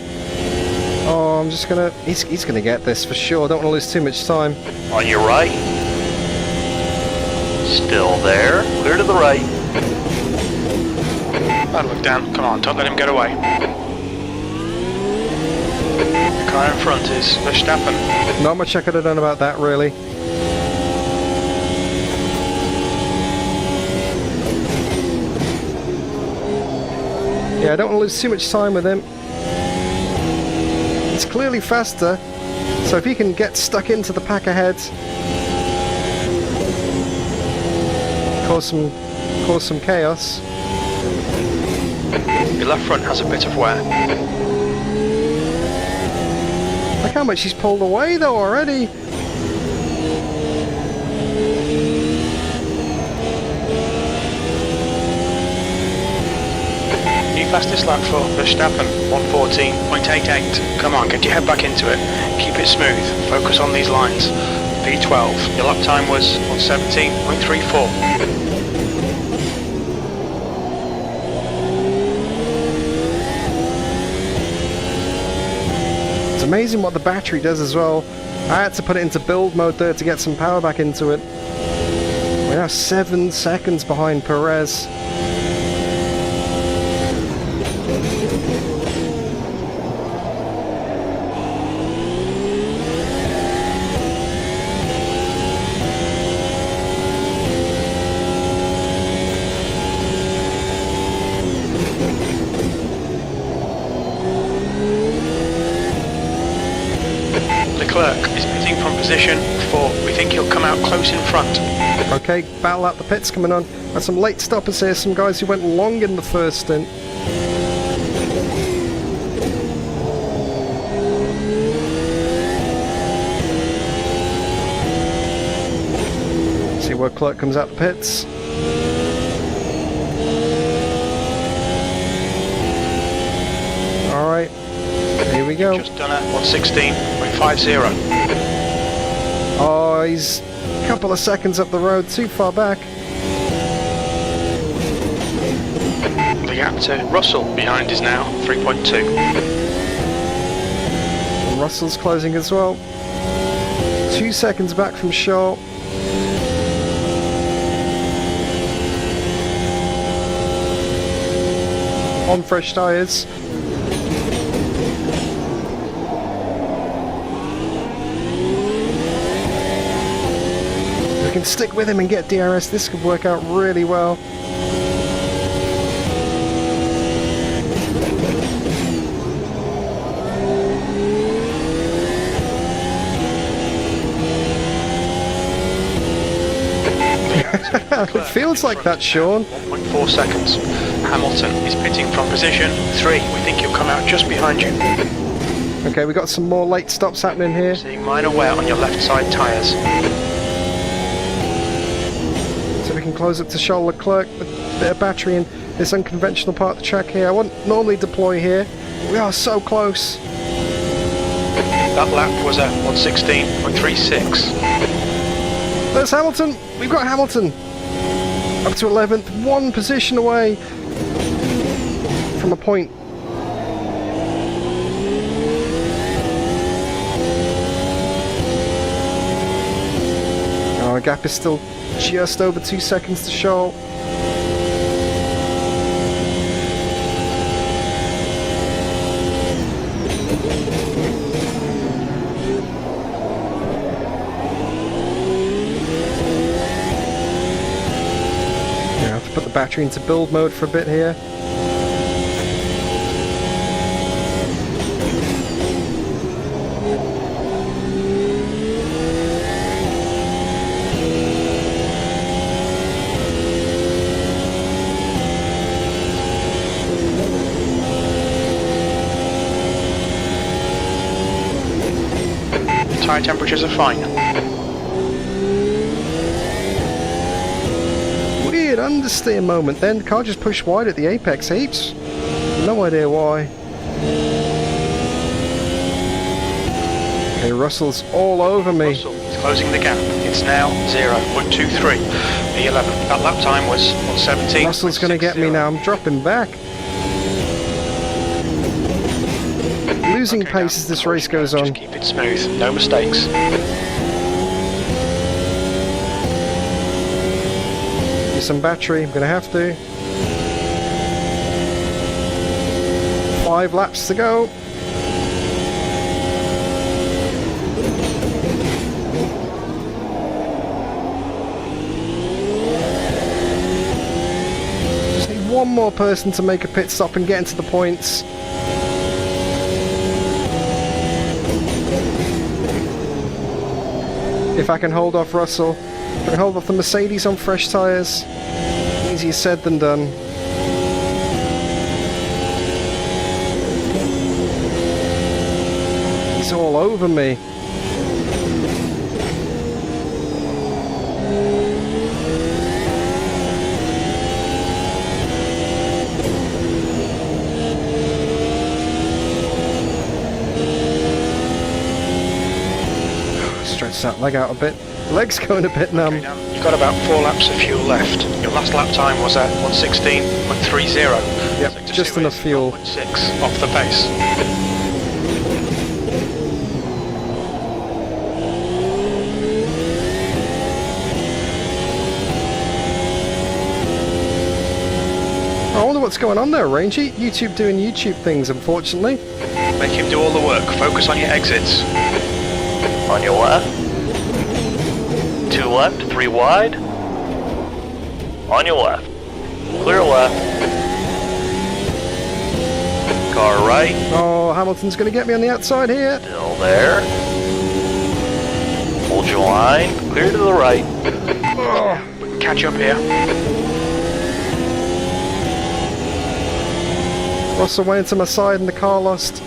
[SPEAKER 1] Oh, I'm just going to... He's going to get this for sure. Don't want to lose too much time.
[SPEAKER 3] On your right. Still there. Clear to the right.
[SPEAKER 2] Bad look down. Come on, don't let him get away. The car in front is Verstappen.
[SPEAKER 1] Not much I could have done about that, really. Yeah, I don't want to lose too much time with him. It's clearly faster, so if he can get stuck into the pack ahead, cause some chaos.
[SPEAKER 2] Your left front has a bit of wear.
[SPEAKER 1] Look how much he's pulled away though already.
[SPEAKER 2] New fastest lap for Verstappen, 114.88. Come on, get your head back into it. Keep it smooth. Focus on these lines. P12. Your lap time was 117.34.
[SPEAKER 1] It's amazing what the battery does as well. I had to put it into build mode there to get some power back into it. We're now 7 seconds behind Perez.
[SPEAKER 2] Leclerc is pitting from position 4. We think he'll come out close in front.
[SPEAKER 1] Okay, battle out the pits coming on. Got some late stoppers here, some guys who went long in the first stint. See where Leclerc comes out the pits. Alright, here we go.
[SPEAKER 2] Just done a 116.50.
[SPEAKER 1] Oh, he's a couple of seconds up the road, too far back.
[SPEAKER 2] The gap to Russell behind is now 3.2.
[SPEAKER 1] And Russell's closing as well. 2 seconds back from Shaw. on fresh tyres. We can stick with him and get DRS. This could work out really well. It feels like that, Sean.
[SPEAKER 2] 1.4 seconds. Hamilton is pitting from position 3. We think he'll come out just behind you.
[SPEAKER 1] Okay, we got some more late stops happening here.
[SPEAKER 2] Seeing minor wear on your left side tyres.
[SPEAKER 1] So we can close up to Charles Leclerc with a bit of battery in this unconventional part of the track here. I wouldn't normally deploy here, but we are so close.
[SPEAKER 2] That lap was a 1:16.36.
[SPEAKER 1] There's Hamilton! We've got Hamilton! Up to 11th, one position away from a point. Our gap is still just over 2 seconds to show. Put the battery into build mode for a bit here.
[SPEAKER 2] Tyre temperatures are fine.
[SPEAKER 1] Weird understeer moment then. The car just pushed wide at the apex heaps. No idea why. Okay, Russell's all over me.
[SPEAKER 2] Russell is closing the gap. It's now 0.23. The 11th. That lap time was 1:17.
[SPEAKER 1] Russell's going to get me now. I'm dropping back. Losing pace as this race goes on.
[SPEAKER 2] Just keep it smooth. No mistakes.
[SPEAKER 1] Some battery, I'm gonna have to. 5 laps to go. Just need one more person to make a pit stop and get into the points. If I can hold off Russell. I can hold off the Mercedes on fresh tyres. Easier said than done. He's all over me. Stretch that leg out a bit. Leg's going a bit numb.
[SPEAKER 2] Okay, you've got about 4 laps of fuel left. Your last lap time was at 1:16.30.
[SPEAKER 1] Yep, just enough fuel.
[SPEAKER 2] 6 off the pace.
[SPEAKER 1] I wonder what's going on there, Rangy. YouTube doing YouTube things, unfortunately.
[SPEAKER 2] Make him do all the work. Focus on your exits.
[SPEAKER 3] On your left. 2 left, 3 wide. On your left. Clear left. Car right.
[SPEAKER 1] Oh, Hamilton's going to get me on the outside here.
[SPEAKER 3] Still there. Hold your line. Clear to the right.
[SPEAKER 2] Oh, we can catch up here.
[SPEAKER 1] Russell went to my side and the car lost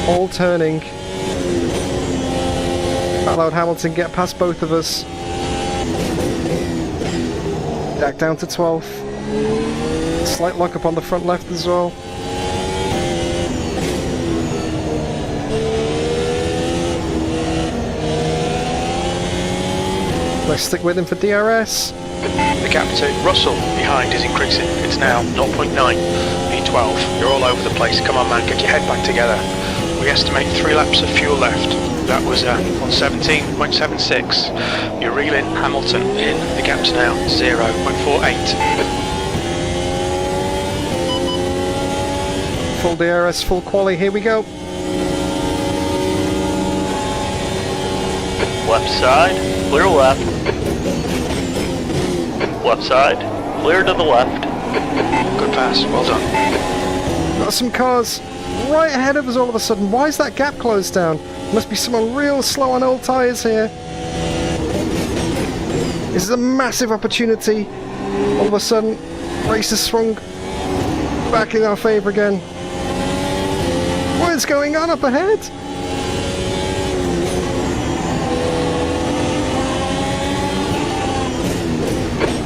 [SPEAKER 1] all turning. That allowed Hamilton get past both of us. Back down to 12th. Slight lock up on the front left as well. Let's stick with him for DRS.
[SPEAKER 2] The gap to Russell behind is increasing. It's now 0.9. P12. You're all over the place. Come on, man, get your head back together. We estimate 3 laps of fuel left. That was 1:17.76. You're reeling Hamilton in. The gap's now 0.48.
[SPEAKER 1] Full DRS, full quali, here we go.
[SPEAKER 3] Left side, clear left. Left side, clear to the left.
[SPEAKER 2] Good pass, well done.
[SPEAKER 1] Got some cars right ahead of us all of a sudden. Why is that gap closed down? Must be someone real slow on old tyres here. This is a massive opportunity. All of a sudden, race has swung back in our favour again. What is going on up ahead?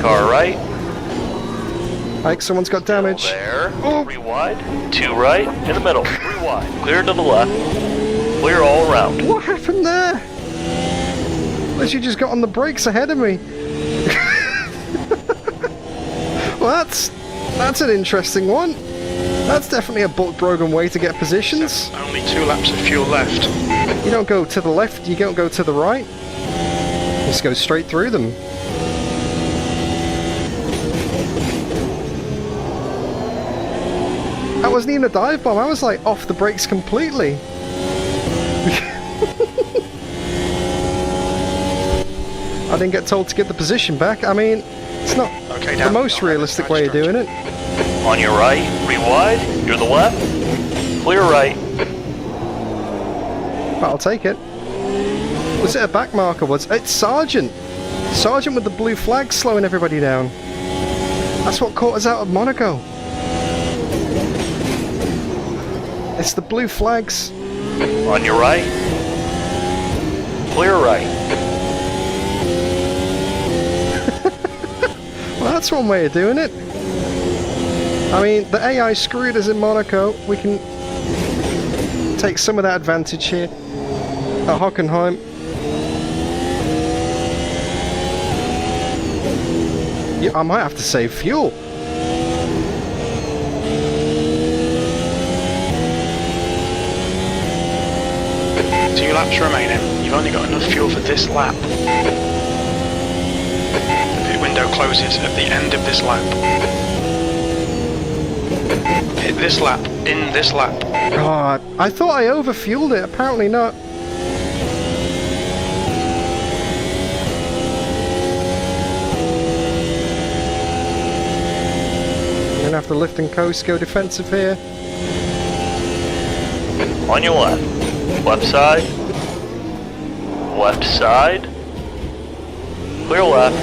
[SPEAKER 3] Car right.
[SPEAKER 1] Like someone's got damage.
[SPEAKER 3] There.
[SPEAKER 1] Oh.
[SPEAKER 3] 3 wide, 2 right, in the middle. 3 wide. Clear to the left. Clear all around.
[SPEAKER 1] What happened there? Unless you just got on the brakes ahead of me. Well, that's an interesting one. That's definitely a Brogan way to get positions.
[SPEAKER 2] Only 2 laps of fuel left.
[SPEAKER 1] You don't go to the left, you don't go to the right. Just go straight through them. That wasn't even a dive bomb, I was like off the brakes completely. I didn't get told to get the position back. I mean, it's not the most realistic way of doing it.
[SPEAKER 3] On your right, 3 wide, you're the left. Clear right.
[SPEAKER 1] But I'll take it. Was it a back marker? It's Sergeant. Sergeant with the blue flag slowing everybody down. That's what caught us out of Monaco. It's the blue flags.
[SPEAKER 3] On your right. Clear right.
[SPEAKER 1] Well, that's one way of doing it. I mean, the AI screwed us in Monaco. We can take some of that advantage here at Hockenheim. Yeah, I might have to save fuel.
[SPEAKER 2] 2 laps remaining. You've only got enough fuel for this lap. The pit window closes at the end of this lap. Hit this lap, in this lap.
[SPEAKER 1] God, I thought I overfueled it. Apparently not. I'm gonna have to lift and coast, go defensive here.
[SPEAKER 3] On your left. Left side. Left side. Clear left.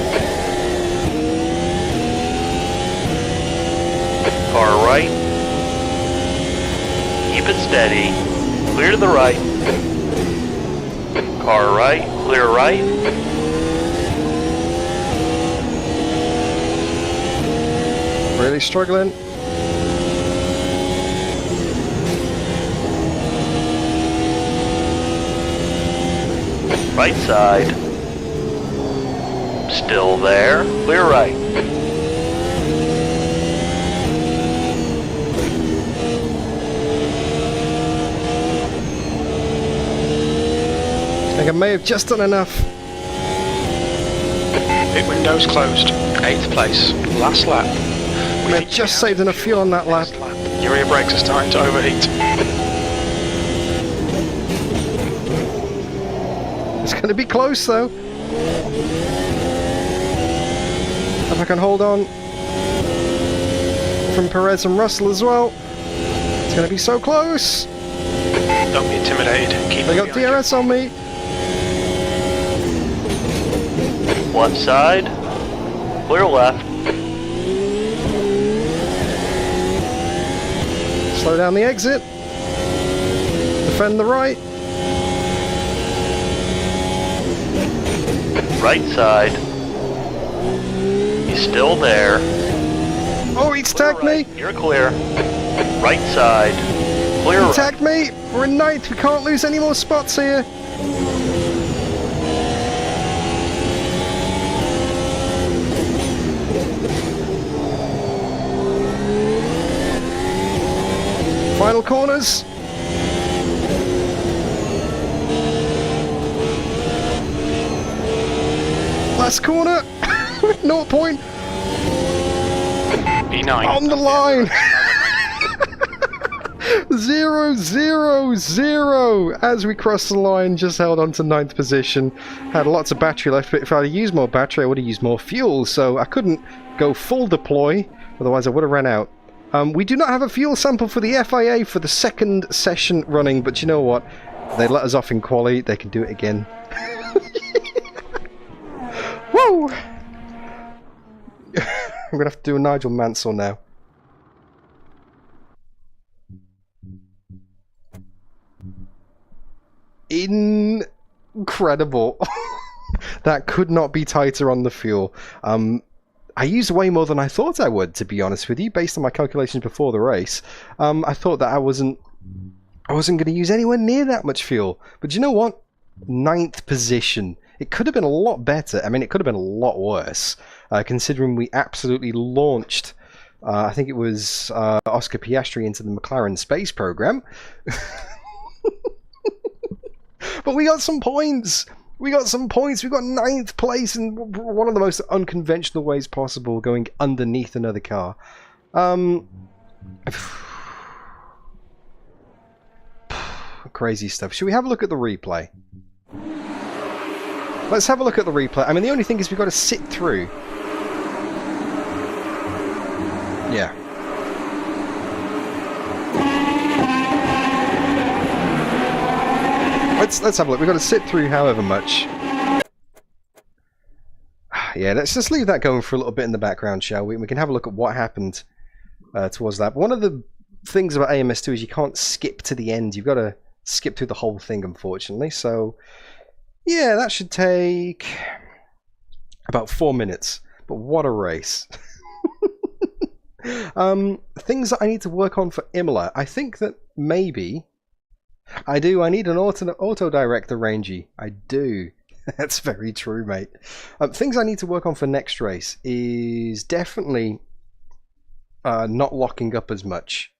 [SPEAKER 3] Car right. Keep it steady. Clear to the right. Car right. Clear right.
[SPEAKER 1] Really struggling.
[SPEAKER 3] Right side. Still there. Clear right.
[SPEAKER 1] I think I may have just done enough.
[SPEAKER 2] Pit window's closed. 8th place. Last lap.
[SPEAKER 1] I may have just saved enough fuel on that lap.
[SPEAKER 2] Your rear brakes are starting to overheat.
[SPEAKER 1] It's going to be close though. If I can hold on from Perez and Russell as well. It's going to be so close.
[SPEAKER 2] Don't be intimidated. Keep
[SPEAKER 1] They got DRS on me.
[SPEAKER 3] Left side. Clear left.
[SPEAKER 1] Slow down the exit. Defend the right.
[SPEAKER 3] Right side. He's still there.
[SPEAKER 1] Oh, he's tagged me.
[SPEAKER 3] You're clear. Right side. Clear
[SPEAKER 1] He
[SPEAKER 3] right.
[SPEAKER 1] tagged me. We're in 9th. We can't lose any more spots here. Final corners. Last corner. 0 point.
[SPEAKER 2] B9.
[SPEAKER 1] On the line. 0, 0, 0 as we crossed the line, just held on to 9th position. Had lots of battery left, but if I'd used more battery, I would have used more fuel, so I couldn't go full deploy, otherwise I would have ran out. We do not have a fuel sample for the FIA for the 2nd session running, but you know what? They let us off in quali, they can do it again. Woo! I'm going to have to do a Nigel Mansell now. Incredible. That could not be tighter on the fuel. I used way more than I thought I would, to be honest with you, based on my calculations before the race. I thought that I wasn't going to use anywhere near that much fuel. But you know what? 9th position. It could have been a lot better. I mean, it could have been a lot worse, considering we absolutely launched, I think it was Oscar Piastri into the McLaren space program. But we got some points. We got some points. We got 9th place in one of the most unconventional ways possible, going underneath another car. Crazy stuff. Should we have a look at the replay? Let's have a look at the replay. I mean, the only thing is we've got to sit through. Yeah. Let's have a look. We've got to sit through however much. Yeah, let's just leave that going for a little bit in the background, shall we? We can have a look at what happened towards that. But one of the things about AMS2 is you can't skip to the end. You've got to skip through the whole thing, unfortunately. So, yeah, that should take about 4 minutes. But what a race. Things that I need to work on for Imola. I think that maybe... I need an auto-director rangey. I do. That's very true, mate. Things I need to work on for next race is definitely not locking up as much.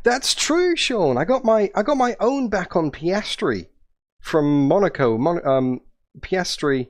[SPEAKER 1] That's true, Sean. I got my own back on Piastri from Monaco. Piastri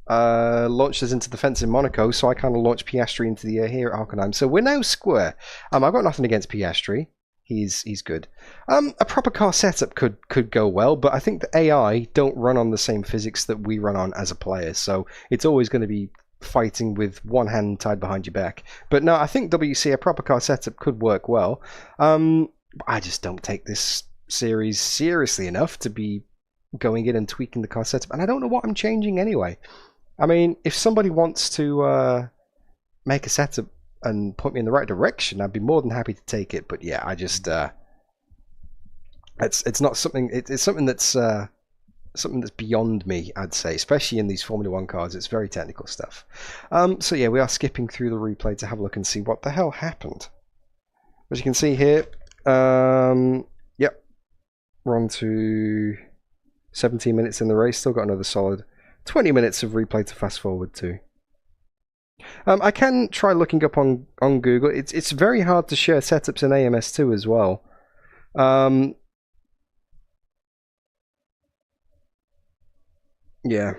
[SPEAKER 1] launched us into the fence in Monaco, so I kind of launched Piastri into the air here at Hockenheim. So we're now square. I've got nothing against Piastri. He's good. A proper car setup could go well, but I think the AI don't run on the same physics that we run on as a player, so it's always going to be fighting with one hand tied behind your back. But no, I think WC, a proper car setup, could work well. I just don't take this series seriously enough to be going in and tweaking the car setup, and I don't know what I'm changing anyway. I mean, if somebody wants to make a setup and point me in the right direction, I'd be more than happy to take it. But yeah, I just it's not something. It's something that's beyond me, I'd say, especially in these Formula 1 cars. It's very technical stuff. So yeah, we are skipping through the replay to have a look and see what the hell happened. As you can see here, yep, we're on to 17 minutes in the race. Still got another solid 20 minutes of replay to fast forward to. I can try looking up on Google. It's very hard to share setups in AMS2 as well. Yeah.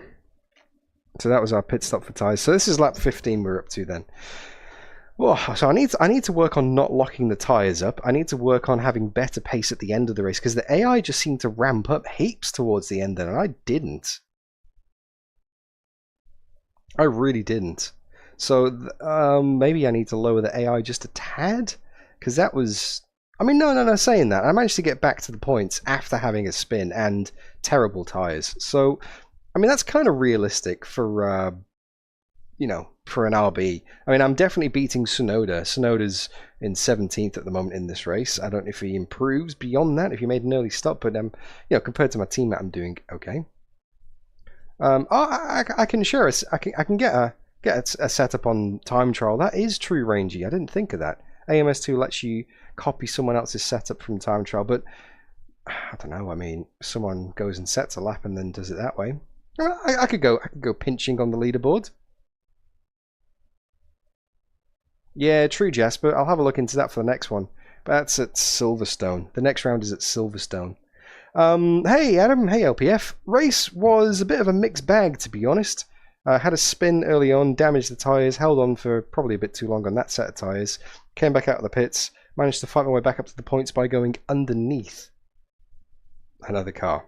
[SPEAKER 1] So that was our pit stop for tyres. So this is lap 15 we're up to then. Oh, so I need to work on not locking the tyres up. I need to work on having better pace at the end of the race, because the AI just seemed to ramp up heaps towards the end, and I didn't. I really didn't. So maybe I need to lower the AI just a tad, because that was... I mean, no, saying that, I managed to get back to the points after having a spin and terrible tyres. So, I mean, that's kind of realistic for, you know, for an RB. I mean, I'm definitely beating Tsunoda. Tsunoda's in 17th at the moment in this race. I don't know if he improves beyond that, if he made an early stop, but, you know, compared to my teammate, I'm doing okay. I can share I can get a setup on time trial. That is true, Rangy. I didn't think of that. AMS2 lets you copy someone else's setup from time trial, but I don't know. I mean, someone goes and sets a lap and then does it that way. I could go pinching on the leaderboard. Yeah, true, Jasper. I'll have a look into that for the next one. But that's at Silverstone. The next round is at Silverstone. Hey Adam, hey LPF. Race was a bit of a mixed bag, to be honest. Had a spin early on, damaged the tyres, held on for probably a bit too long on that set of tyres, came back out of the pits, managed to fight my way back up to the points by going underneath another car.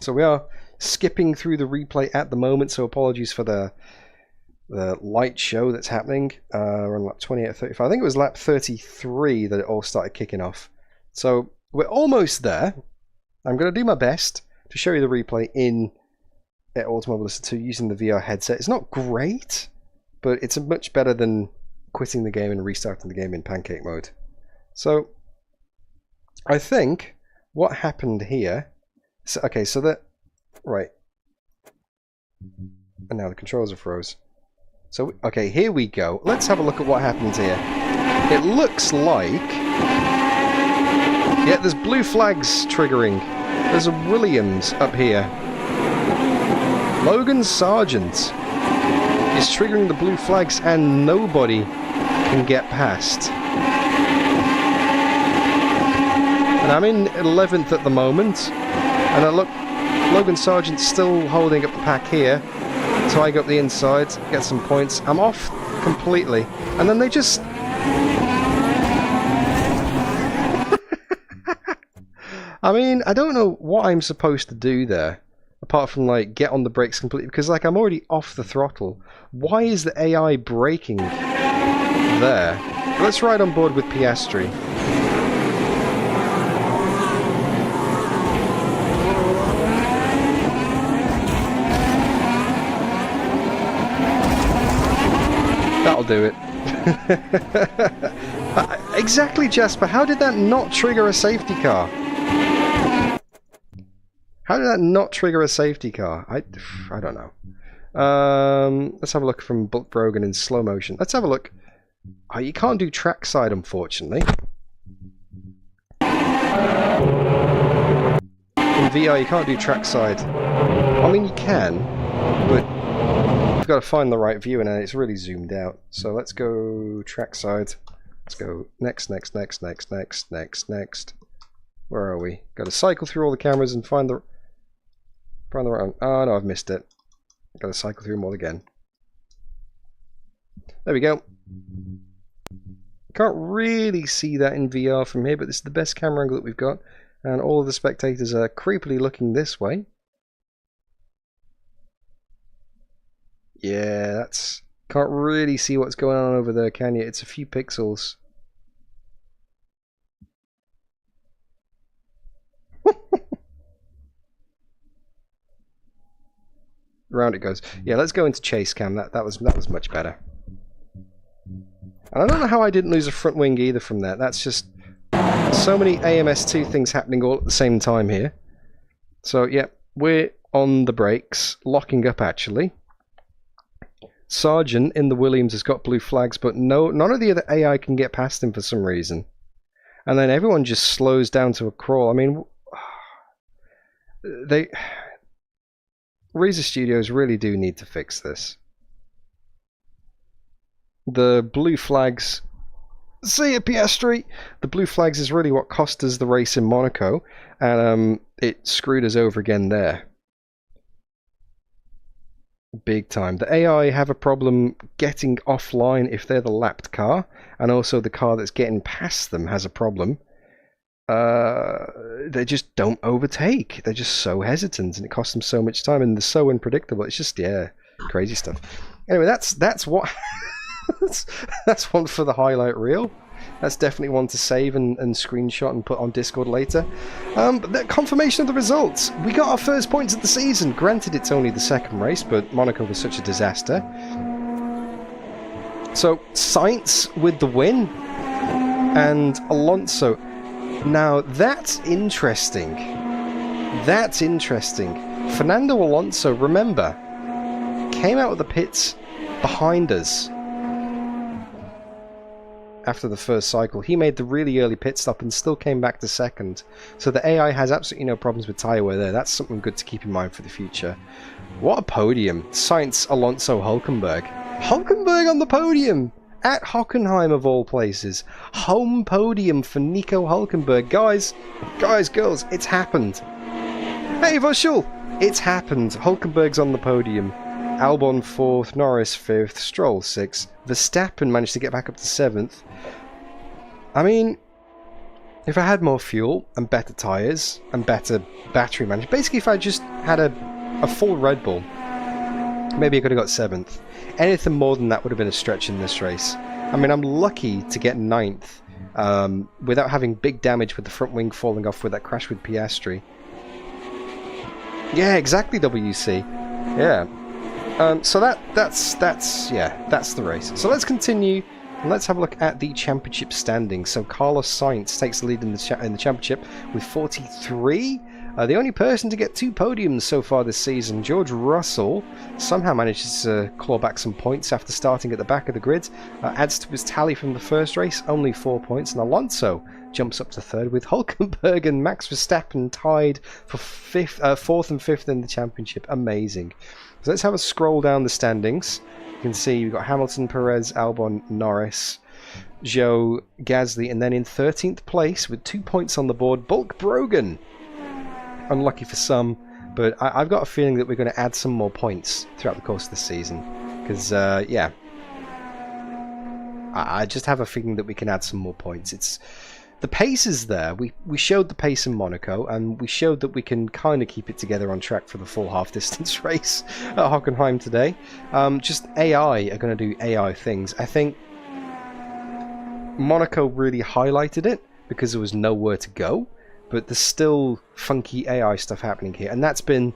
[SPEAKER 1] So we are skipping through the replay at the moment, so apologies for the light show that's happening. We're on lap 28 or 35. I think it was lap 33 that it all started kicking off. So we're almost there. I'm going to do my best to show you the replay in Automobilista 2 using the VR headset. It's not great, but it's much better than quitting the game and restarting the game in pancake mode. So I think what happened here, okay, so that, right, and now the controls are froze. So, okay, here we go. Let's have a look at what happens here. It looks like, yeah, there's blue flags triggering. There's a Williams up here. Logan Sargent is triggering the blue flags and nobody can get past. And I'm in 11th at the moment. And I look, Logan Sargent's still holding up the pack here. So I go up the inside, get some points. I'm off completely. And then they just... I mean, I don't know what I'm supposed to do there. Apart from, like, get on the brakes completely. Because, like, I'm already off the throttle. Why is the AI braking there? Let's ride on board with Piastri. That'll do it. Exactly, Jasper. How did that not trigger a safety car? How did that not trigger a safety car? I don't know. Let's have a look from Brogan in slow motion. Let's have a look. Oh, you can't do trackside, unfortunately. In VR, you can't do trackside. I mean, you can, but you've got to find the right view, and it's really zoomed out. So let's go trackside. Let's go next. Where are we? Got to cycle through all the cameras and find the right one. Oh no, I've missed it. Got to cycle through them all again. There we go. Can't really see that in VR from here, but this is the best camera angle that we've got, and all of the spectators are creepily looking this way. Yeah, that's... Can't really see what's going on over there, can you? It's a few pixels. Round it goes. Yeah, let's go into chase cam. That was much better. And I don't know how I didn't lose a front wing either from that. That's just so many AMS2 things happening all at the same time here. So yeah, we're on the brakes, locking up actually. Sargent in the Williams has got blue flags, but none of the other AI can get past him for some reason. And then everyone just slows down to a crawl. I mean, Reza Studios really do need to fix this. The blue flags... See ya, Piastri! The blue flags is really what cost us the race in Monaco, and it screwed us over again there. Big time. The AI have a problem getting offline if they're the lapped car, and also the car that's getting past them has a problem. They just don't overtake. They're just so hesitant, and it costs them so much time, and they're so unpredictable. It's just, yeah, crazy stuff. Anyway, that's what... that's one for the highlight reel. That's definitely one to save and screenshot and put on Discord later. But the confirmation of the results. We got our first points of the season. Granted, it's only the second race, but Monaco was such a disaster. So, Sainz with the win. And Alonso. Now, that's interesting. That's interesting. Fernando Alonso, remember, came out of the pits behind us. After the first cycle, he made the really early pit stop and still came back to second. So the AI has absolutely no problems with tyre wear there. That's something good to keep in mind for the future. What a podium. Sainz, Alonso, Hülkenberg. Hülkenberg on the podium! At Hockenheim of all places. Home podium for Nico Hülkenberg. Guys, girls, it's happened. Hey, Vushul! It's happened. Hülkenberg's on the podium. Albon 4th, Norris 5th, Stroll 6th. Verstappen managed to get back up to 7th. I mean, if I had more fuel and better tyres and better battery management, basically if I just had a full Red Bull, maybe I could have got 7th. Anything more than that would have been a stretch in this race. I mean, I'm lucky to get 9th without having big damage with the front wing falling off with that crash with Piastri. Yeah, exactly, WC. Yeah. So that's the race. So let's continue. And let's have a look at the championship standings. So Carlos Sainz takes the lead in the championship with 43. The only person to get 2 podiums so far this season. George Russell somehow manages to claw back some points after starting at the back of the grid. Adds to his tally from the first race, only 4 points. And Alonso jumps up to 3rd with Hockenheim and Max Verstappen tied for 4th and 5th in the championship. Amazing. So let's have a scroll down the standings. You can see we've got Hamilton, Perez, Albon, Norris, Zhou, Gasly, and then in 13th place with 2 points on the board, Bulk Brogan. Unlucky for some, but I've got a feeling that we're going to add some more points throughout the course of the season. Because, yeah, I just have a feeling that we can add some more points. The pace is there. We showed the pace in Monaco, and we showed that we can kind of keep it together on track for the full half-distance race at Hockenheim today. Just AI are going to do AI things. I think Monaco really highlighted it because there was nowhere to go, but there's still funky AI stuff happening here, and that's been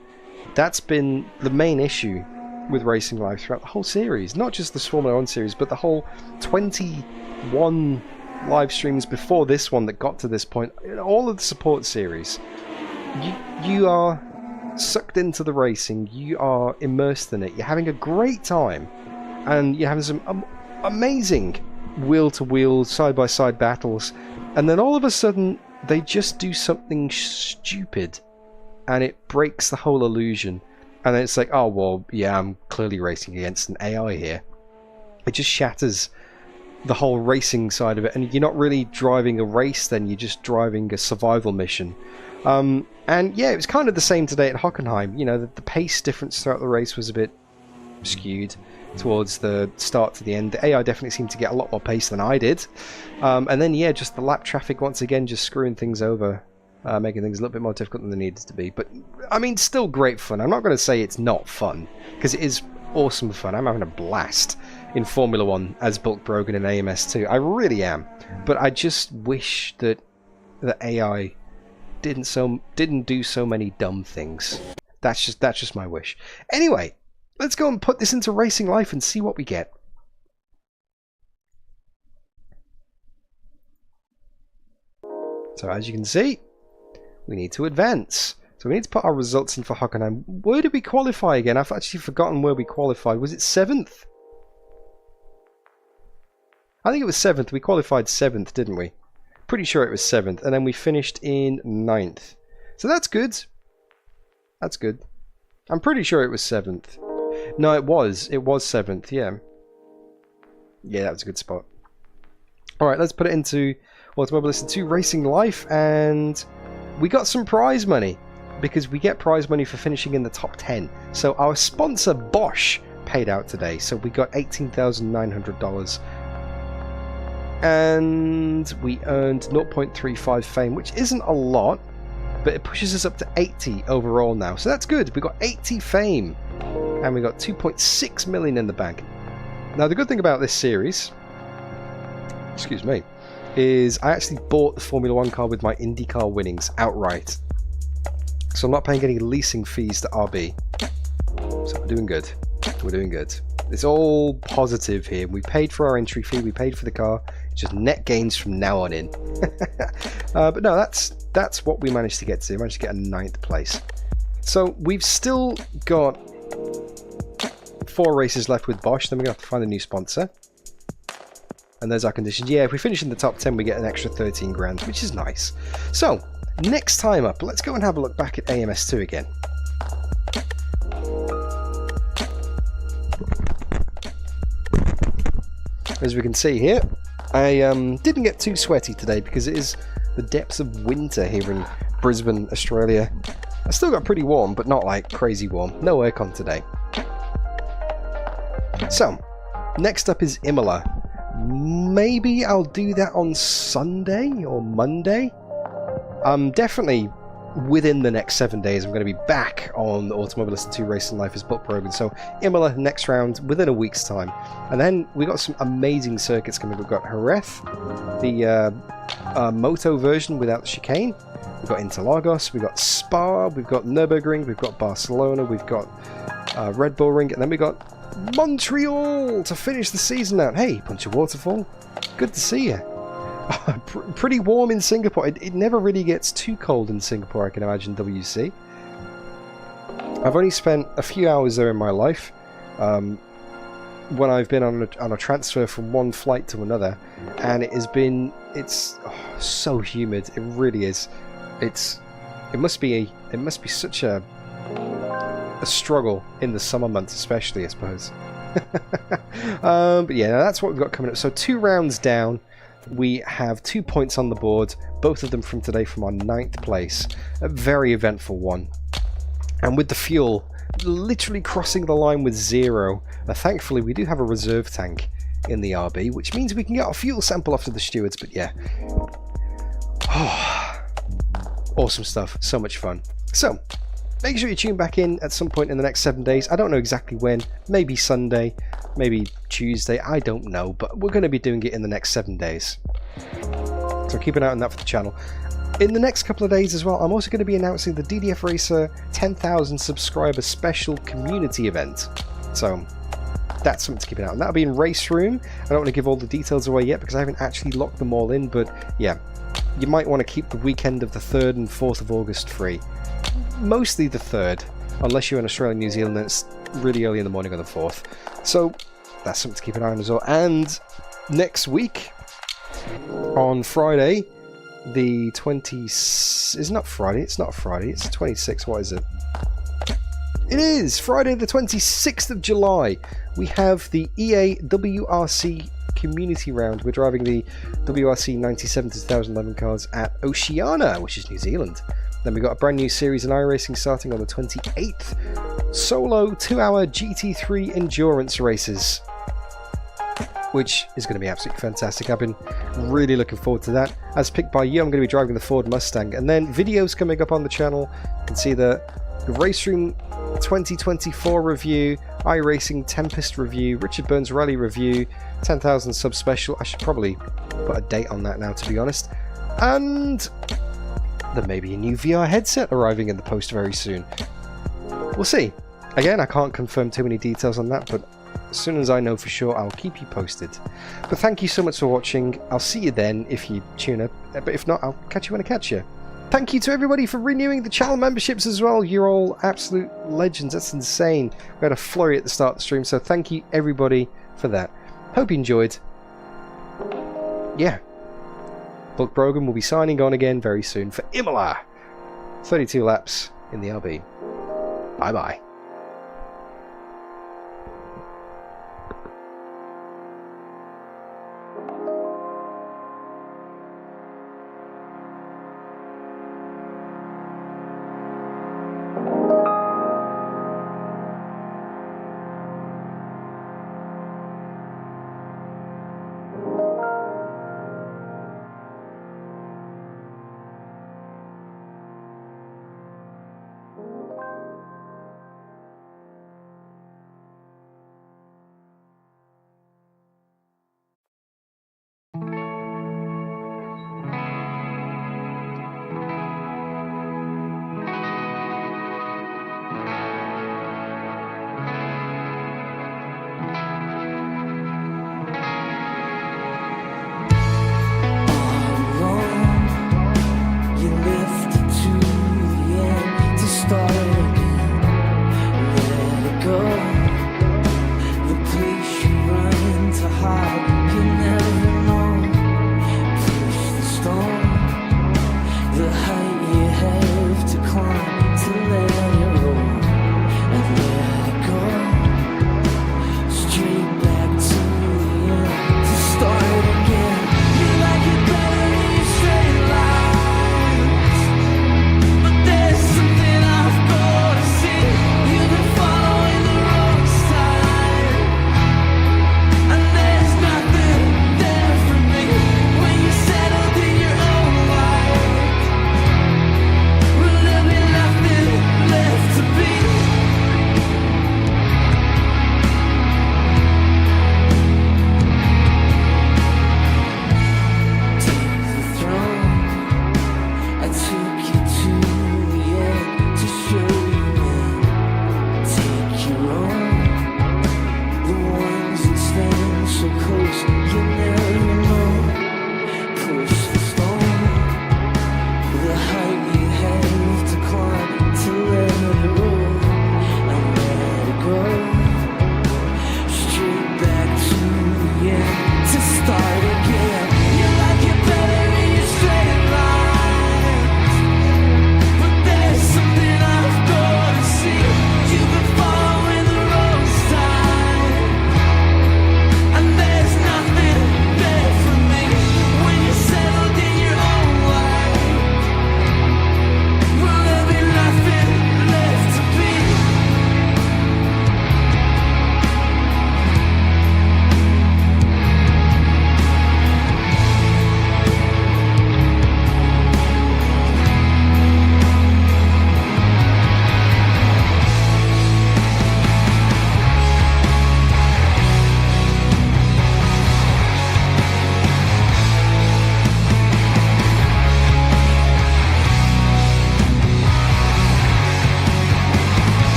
[SPEAKER 1] the main issue with Racing Live throughout the whole series. Not just the Formula 1 series, but the whole 21 live streams before this one that got to this point. All of the support series, you are sucked into the racing, you are immersed in it, you're having a great time, and you're having some amazing wheel-to-wheel, side-by-side battles, and then all of a sudden they just do something stupid and it breaks the whole illusion, and then it's like, oh well, yeah, I'm clearly racing against an AI here. It just shatters the whole racing side of it, and you're not really driving a race then, you're just driving a survival mission. And yeah, it was kind of the same today at Hockenheim. You know, the pace difference throughout the race was a bit skewed towards the start to the end. The AI definitely seemed to get a lot more pace than I did. And then yeah, just the lap traffic once again just screwing things over, making things a little bit more difficult than they needed to be. But I mean, still great fun. I'm not going to say it's not fun, because it is awesome fun. I'm having a blast in Formula 1 as Bulk Brogan in AMS2. I really am. But I just wish that the AI didn't do so many dumb things. That's just my wish. Anyway, let's go and put this into Racing Life and see what we get. So as you can see, we need to advance. So we need to put our results in for Hockenheim. Where did we qualify again? I've actually forgotten where we qualified. Was it 7th? I think it was 7th. We qualified 7th, didn't we? Pretty sure it was 7th. And then we finished in 9th. So that's good. That's good. I'm pretty sure it was 7th. No, it was. It was 7th, yeah. Yeah, that was a good spot. Alright, let's put it into Automobilista 2 Racing Life. And we got some prize money, because we get prize money for finishing in the top 10. So our sponsor, Bosch, paid out today. So we got $18,900. And we earned 0.35 fame, which isn't a lot, but it pushes us up to 80 overall now. So that's good. We got 80 fame, and we got 2.6 million in the bank. Now the good thing about this series, excuse me, is I actually bought the Formula 1 car with my IndyCar winnings outright. So I'm not paying any leasing fees to RB. So we're doing good. We're doing good. It's all positive here. We paid for our entry fee, we paid for the car. It's just net gains from now on in. But no, that's what we managed to get to. We managed to get a 9th place. So we've still got 4 races left with Bosch. Then we're going to have to find a new sponsor. And there's our conditions. Yeah, if we finish in the top 10, we get an extra 13 grand, which is nice. So, next time up, let's go and have a look back at AMS2 again. As we can see here, I didn't get too sweaty today because it is the depths of winter here in Brisbane, Australia. I still got pretty warm, but not like crazy warm. No aircon today. So, next up is Imola. Maybe I'll do that on Sunday or Monday. Definitely within the next 7 days, I'm going to be back on the Automobilista 2 Racing Life as Brogan. So Imola next round within a week's time. And then we got some amazing circuits coming. We've got Jerez, the moto version without the chicane. We've got Interlagos, we've got Spa, we've got Nürburgring, we've got Barcelona, we've got Red Bull Ring, and then we've got Montreal to finish the season out. Hey, Punch of Waterfall, good to see you. Pretty warm in Singapore. It never really gets too cold in Singapore, I can imagine, WC. I've only spent a few hours there in my life when I've been on a transfer from one flight to another, and it's so humid. It really is. It must be such a struggle in the summer months, especially, I suppose. But yeah, that's what we've got coming up. So 2 rounds down. We have 2 points on the board, both of them from today from our 9th place. A very eventful one. And with the fuel literally crossing the line with 0, thankfully we do have a reserve tank in the RB, which means we can get our fuel sample off to the stewards. But yeah, awesome stuff, so much fun. So make sure you tune back in at some point in the next 7 days. I don't know exactly when, maybe Sunday, maybe Tuesday, I don't know, but we're going to be doing it in the next 7 days. So keep an eye on that for the channel. In the next couple of days as well, I'm also going to be announcing the DDF Racer 10,000 subscriber special community event. So that's something to keep an eye on. That'll be in Race Room. I don't want to give all the details away yet because I haven't actually locked them all in, but yeah, you might want to keep the weekend of the 3rd and 4th of August free. Mostly the 3rd, unless you're in Australia and New Zealand, then it's really early in the morning on the 4th. So that's something to keep an eye on as well. And next week, on Friday, the 20th... It's not Friday, it's the 26th, what is it? It is Friday the 26th of July. We have the EA WRC community round. We're driving the WRC 97 to 2011 cars at Oceania, which is New Zealand. Then we've got a brand new series in iRacing starting on the 28th. Solo 2-hour GT3 endurance races, which is going to be absolutely fantastic. I've been really looking forward to that. As picked by you, I'm going to be driving the Ford Mustang. And then videos coming up on the channel. You can see the Race Room 2024 review, iRacing Tempest review, Richard Burns Rally review, 10,000 sub special. I should probably put a date on that now, to be honest. And there may be a new VR headset arriving in the post very soon. We'll see. Again, I can't confirm too many details on that, but as soon as I know for sure, I'll keep you posted. But thank you so much for watching. I'll see you then if you tune up, but if not, I'll catch you when I catch you. Thank you to everybody for renewing the channel memberships as well. You're all absolute legends. That's insane. We had a flurry at the start of the stream, so thank you everybody for that. Hope you enjoyed. Yeah. Brogan will be signing on again very soon for Imola. 32 laps in the RB. Bye bye.